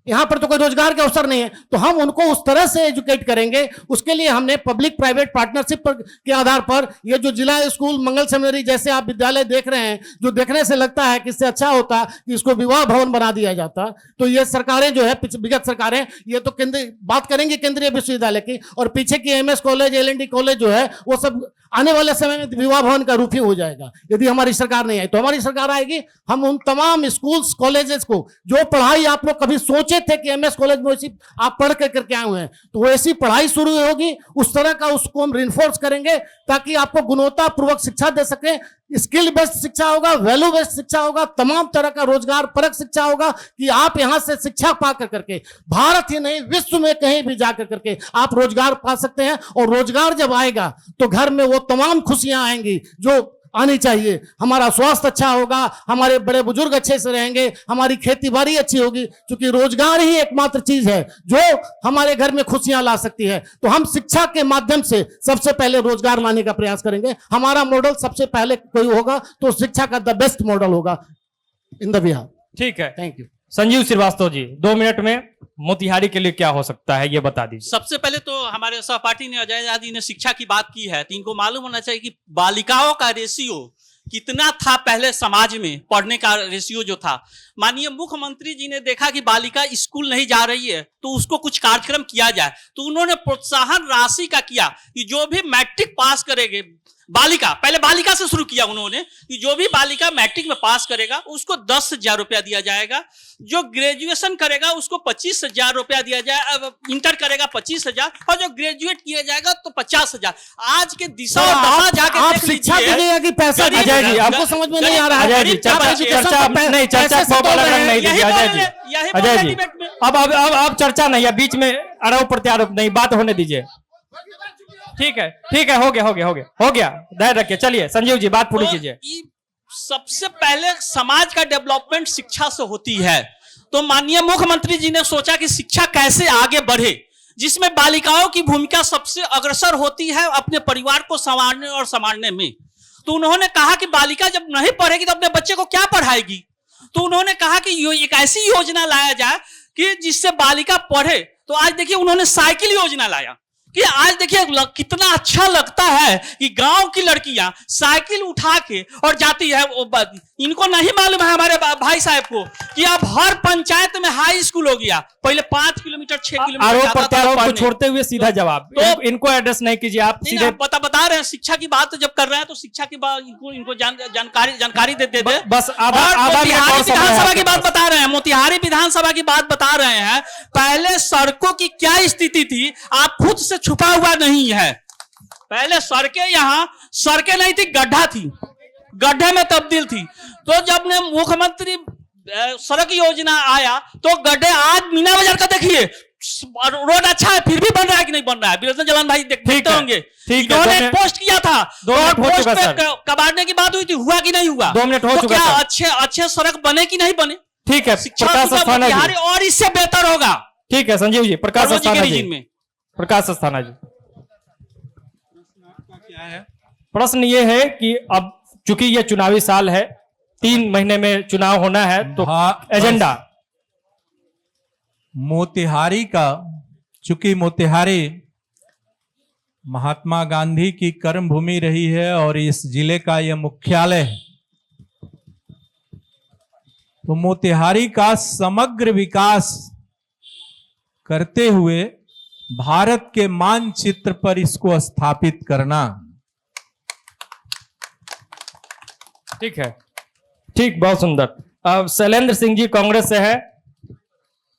यहां पर तो कोई रोजगार के अवसर नहीं है, तो हम उनको उस तरह से एजुकेट करेंगे। उसके लिए हमने पब्लिक प्राइवेट पार्टनरशिप के आधार पर ये जो जिला स्कूल मंगल सेमिनरी जैसे आप विद्यालय देख रहे हैं, जो देखने से लगता है कि इससे अच्छा होता कि इसको विवाह भवन बना दिया जाता, तो ये सरकारें जो है विगत सरकारें, ये तो केंद्रीय बात करेंगे केंद्रीय विश्वविद्यालय की, और पीछे की एमएस कॉलेज LND कॉलेज जो है वो सब आने वाले समय में विवाह भवन का रूप ही हो जाएगा। यदि हमारी सरकार नहीं आई तो हमारी सरकार आएगी, हम उन तमाम स्कूल्स कॉलेजेस को जो पढ़ाई आप लोग कभी सोचे थे कि एमएस कॉलेज में वैसी आप पढ़ करके आए हुए हैं, तो वैसी पढ़ाई शुरू होगी, उस तरह का उसको हम रिइंफोर्स करेंगे ताकि आपको गुणवत्तापूर्वक शिक्षा दे सके। स्किल बेस्ड शिक्षा होगा, वैल्यू बेस्ड शिक्षा होगा, तमाम तरह का रोजगार परक शिक्षा होगा कि आप यहां से शिक्षा पा करके भारत ही नहीं विश्व में कहीं भी जाकर करके आप रोजगार पा सकते हैं। और रोजगार जब आएगा तो घर में वो तमाम खुशियां आएंगी जो आनी चाहिए। हमारा स्वास्थ्य अच्छा होगा, हमारे बड़े बुजुर्ग अच्छे से रहेंगे, हमारी खेती बाड़ी अच्छी होगी, क्योंकि रोजगार ही एकमात्र चीज है जो हमारे घर में खुशियां ला सकती है। तो हम शिक्षा के माध्यम से सबसे पहले रोजगार लाने का प्रयास करेंगे। हमारा मॉडल सबसे पहले कोई होगा तो शिक्षा का द बेस्ट मॉडल होगा इन द बिहार। ठीक है, thank you. Sanjeev Srivastava ji 2 minute में मोतिहारी के लिए क्या हो सकता है ये बता दीजिए। सबसे पहले तो हमारे सहपाठी ने अजय जी ने शिक्षा की बात की है, तो इनको मालूम होना चाहिए कि बालिकाओं का रेशियो कितना था पहले समाज में, पढ़ने का रेशियो जो था। माननीय मुख्यमंत्री जी ने देखा कि बालिका स्कूल नहीं जा रही है तो उसको कुछ कार्यक्रम किया जाए, तो उन्होंने प्रोत्साहन राशि का किया कि जो भी मैट्रिक पास करेंगे बालिका, पहले बालिका से शुरू किया उन्होंने कि जो भी बालिका मैट्रिक में पास करेगा उसको 10,000 रुपया दिया जाएगा, जो ग्रेजुएशन करेगा उसको 25,000 रुपया दिया जाए, इंटर करेगा 25,000 और जो ग्रेजुएट किया जाएगा तो 50,000। आज के दिशा और दशा जाके आप शिक्षा दीजिएगा कि पैसा अजय जी आपको समझ में नहीं आ रहा है। अजय जी चर्चा नहीं दीजिए अजय जी। अजय जी अब चर्चा नहीं है, बीच में आरोप प्रत्यारोप नहीं, बात होने दीजिए। ठीक है, हो गया, धैर्य रखिए। चलिए संजीव जी बात पूरी कीजिए। सबसे पहले समाज का डेवलपमेंट शिक्षा से होती है, तो माननीय मुख्यमंत्री जी ने सोचा कि शिक्षा कैसे आगे बढ़े, जिसमें बालिकाओं की भूमिका सबसे अग्रसर होती है अपने परिवार को संवारने और संभालने में। तो उन्होंने कहा कि बालिका जब नहीं पढ़ेगी तो अपने बच्चे को क्या पढ़ाएगी, तो उन्होंने कहा कि एक ऐसी योजना लाया जाए कि जिससे बालिका पढ़े। तो आज देखिए उन्होंने साइकिल योजना लाया कि आज देखिए कितना अच्छा लगता है कि गांव की लड़कियां साइकिल उठा के और जाती है। इनको नहीं मालूम है हमारे भाई साहब को कि अब हर पंचायत में हाई स्कूल हो गया, पहले 5 किलोमीटर 6 किलोमीटर आरोप प्रत्यारोप को छोड़ते हुए सीधा जवाब, तो इनको एड्रेस नहीं कीजिए आप सीधे। बता रहे हैं शिक्षा की बात जब कर रहे हैं तो शिक्षा की बात इनको जानकारी देते थे। बस विधानसभा की बात बता रहे हैं, मोतिहारी विधानसभा की बात बता रहे हैं। पहले सड़कों की क्या स्थिति थी आप खुद से छुपा हुआ नहीं है। पहले सड़कें नहीं थी, गड्ढा थी, गड्ढे में तब्दील थी। तो जब ने मुख्यमंत्री सड़क योजना आया तो गड्ढे, आज मीना बाजार का देखिए रोड अच्छा है फिर भी बन रहा है कि नहीं बन रहा है, वीरेंद्र जालान भाई देखते होंगे। इन्होंने एक पोस्ट किया था, पोस्ट पे कबाड़ने की बात हुई थी, हुआ कि नहीं हुआ? 2 मिनट हो चुका है। अच्छे सड़क बने कि नहीं बने? ठीक है, प्रकाश अस्थाना जी और इससे बेहतर होगा। ठीक है संजीव जी, प्रकाश अस्थाना जी। प्रकाश अस्थाना जी, प्रश्न ये है कि अब चूंकि ये चुनावी साल है, 3 महीने में चुनाव होना है, तो एजेंडा मोतिहारी का, चूंकि मोतिहारी महात्मा गांधी की कर्म भूमि रही है और इस जिले का यह मुख्यालय है, तो मोतिहारी का समग्र विकास करते हुए भारत के मानचित्र पर इसको स्थापित करना। ठीक है, ठीक, बहुत सुंदर। अब शैलेंद्र सिंह जी कांग्रेस से है,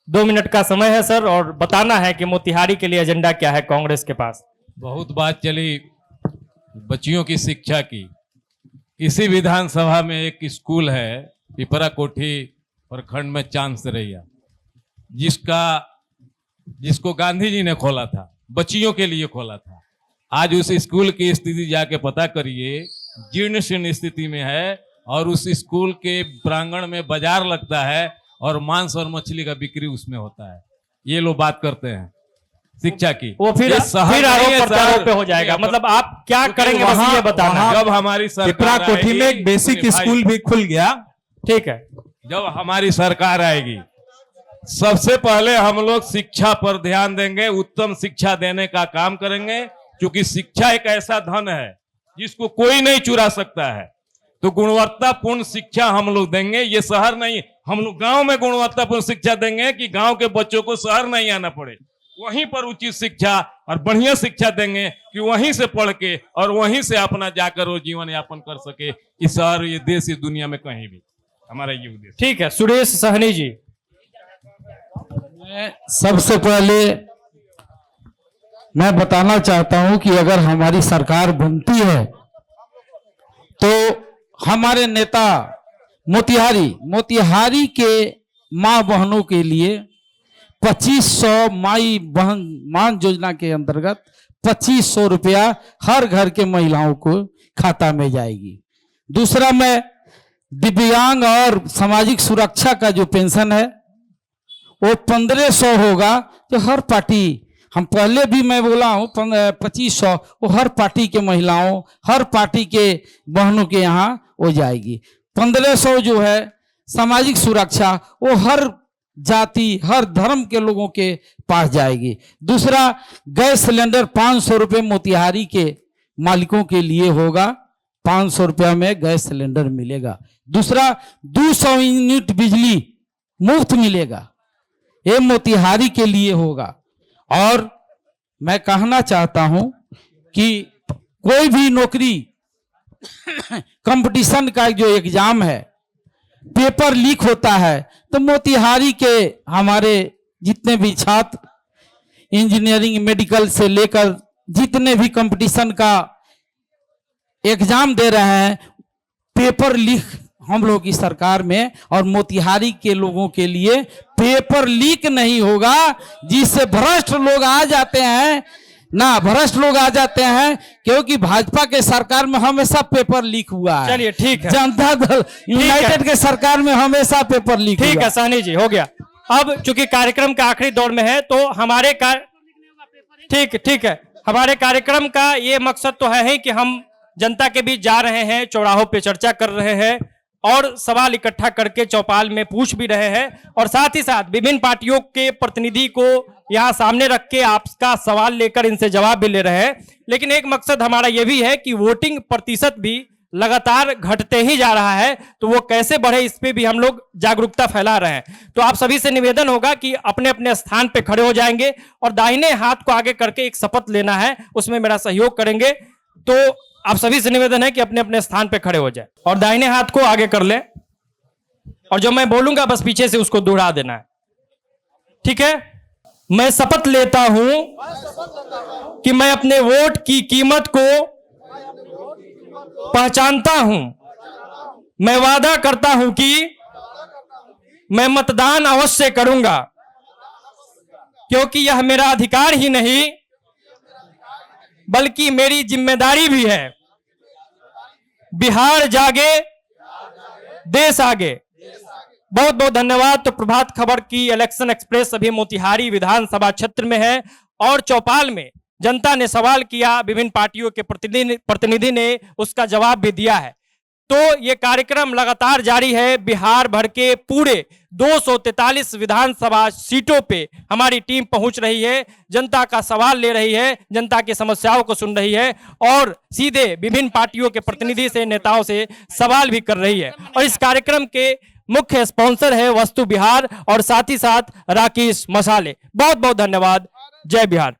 2 मिनट का समय है सर, और बताना है कि मोतिहारी के लिए एजेंडा क्या है कांग्रेस के पास। बहुत बात चली बच्चियों की शिक्षा की। इसी विधानसभा में एक स्कूल है पिपरा कोठी प्रखंड में चांसरैया, जिसको गांधी जी ने खोला था, बच्चियों के लिए खोला था। आज उस स्कूल की स्थिति जाके पता करिए, जीर्ण शीर्ण स्थिति में है और उस स्कूल के प्रांगण में बाजार लगता है और मांस और मछली का बिक्री उसमें होता है। ये लोग बात करते हैं शिक्षा की, वो फिर आरोप प्रत्यारोप पे हो जाएगा। मतलब आप क्या करेंगे बस ये बताना। जब हमारी सरकार कोठी में एक बेसिक स्कूल भी खुल गया, ठीक है, जब हमारी सरकार आएगी सबसे पहले हम लोग शिक्षा पर ध्यान देंगे, उत्तम शिक्षा देने का काम करेंगे, क्योंकि शिक्षा एक ऐसा धन है जिसको कोई नहीं चुरा सकता है। तो गुणवत्तापूर्ण शिक्षा हम लोग देंगे। ये शहर नहीं, हम लोग गांव में गुणवत्तापूर्ण शिक्षा देंगे कि गांव के बच्चों को शहर नहीं आना पड़े। वहीं पर उचित शिक्षा और बढ़िया शिक्षा देंगे कि वहीं से पढ़ के और वहीं से अपना जाकर वो जीवन यापन कर सके, इस शहर, ये देश, इस दुनिया में कहीं भी। हमारा ये उद्देश्य। ठीक है, सुरेश सहनी जी। सबसे पहले मैं बताना चाहता हूं कि अगर हमारी सरकार बनती है तो हमारे नेता मोतिहारी के मां बहनों के लिए 2500 माई बहन मान योजना के अंतर्गत 2500 रुपया हर घर के महिलाओं को खाता में जाएगी। दूसरा, मैं दिव्यांग और सामाजिक सुरक्षा का जो पेंशन है वो 1500 होगा। तो हर पार्टी, हम पहले भी मैं बोला हूं 2500, वो हर पार्टी के महिलाओं, हर पार्टी के बहनों के यहाँ हो जाएगी। 1500 जो है सामाजिक सुरक्षा, वो हर जाति, हर धर्म के लोगों के पास जाएगी। दूसरा, गैस सिलेंडर 500 रुपये मोतिहारी के मालिकों के लिए होगा, 500 रुपया में गैस सिलेंडर मिलेगा। दूसरा, 200 यूनिट बिजली मुफ्त मिलेगा, ये मोतिहारी के लिए होगा। और मैं कहना चाहता हूं कि कोई भी नौकरी कंपटीशन का जो एग्जाम है, पेपर लीक होता है, तो मोतिहारी के हमारे जितने भी छात्र इंजीनियरिंग, मेडिकल से लेकर जितने भी कंपटीशन का एग्जाम दे रहे हैं, पेपर लीक हम लोग की सरकार में, और मोतिहारी के लोगों के लिए पेपर लीक नहीं होगा, जिससे भ्रष्ट लोग आ जाते हैं ना, भ्रष्ट लोग आ जाते हैं, क्योंकि भाजपा के सरकार में हमेशा पेपर लीक हुआ है। चलिए ठीक है, जनता दल यूनाइटेड के सरकार में हमेशा पेपर लीक। ठीक है सहनी जी, हो गया। अब चूंकि कार्यक्रम का आखिरी दौर में है, तो हमारे ठीक है, हमारे कार्यक्रम का ये मकसद तो है ही कि हम जनता के बीच जा रहे हैं, चौराहों पे चर्चा कर रहे हैं और सवाल इकट्ठा करके चौपाल में पूछ भी रहे हैं, और साथ ही साथ विभिन्न पार्टियों के प्रतिनिधि को यहाँ सामने रख के आपका सवाल लेकर इनसे जवाब भी ले रहे हैं। लेकिन एक मकसद हमारा यह भी है कि वोटिंग प्रतिशत भी लगातार घटते ही जा रहा है, तो वो कैसे बढ़े इस पे भी हम लोग जागरूकता फैला रहे हैं। तो आप सभी से निवेदन होगा कि अपने अपने स्थान पे खड़े हो जाएंगे और दाहिने हाथ को आगे करके एक शपथ लेना है, उसमें मेरा सहयोग करेंगे। तो आप सभी से निवेदन है कि अपने अपने स्थान पे खड़े हो जाए और दाहिने हाथ को आगे कर ले, और जो मैं बोलूंगा बस पीछे से उसको दोहरा देना है, ठीक है। मैं शपथ लेता हूं कि मैं अपने वोट की कीमत को पहचानता हूं। मैं वादा करता हूं कि मैं मतदान अवश्य करूंगा, क्योंकि यह मेरा अधिकार ही नहीं बल्कि मेरी जिम्मेदारी भी है। बिहार जागे, देश आगे। बहुत बहुत धन्यवाद। तो प्रभात खबर की इलेक्शन एक्सप्रेस अभी मोतिहारी विधानसभा क्षेत्र में है और चौपाल में जनता ने सवाल किया, विभिन्न पार्टियों के प्रतिनिधि ने उसका जवाब भी दिया है। तो ये कार्यक्रम लगातार जारी है। बिहार भर के पूरे 243 विधानसभा सीटों पे हमारी टीम पहुंच रही है, जनता का सवाल ले रही है, जनता की समस्याओं को सुन रही है और सीधे विभिन्न पार्टियों के प्रतिनिधि से, नेताओं से सवाल भी कर रही है। और इस कार्यक्रम के मुख्य स्पॉन्सर है वस्तु बिहार और साथ ही साथ राकेश मसाले। बहुत बहुत धन्यवाद। जय बिहार।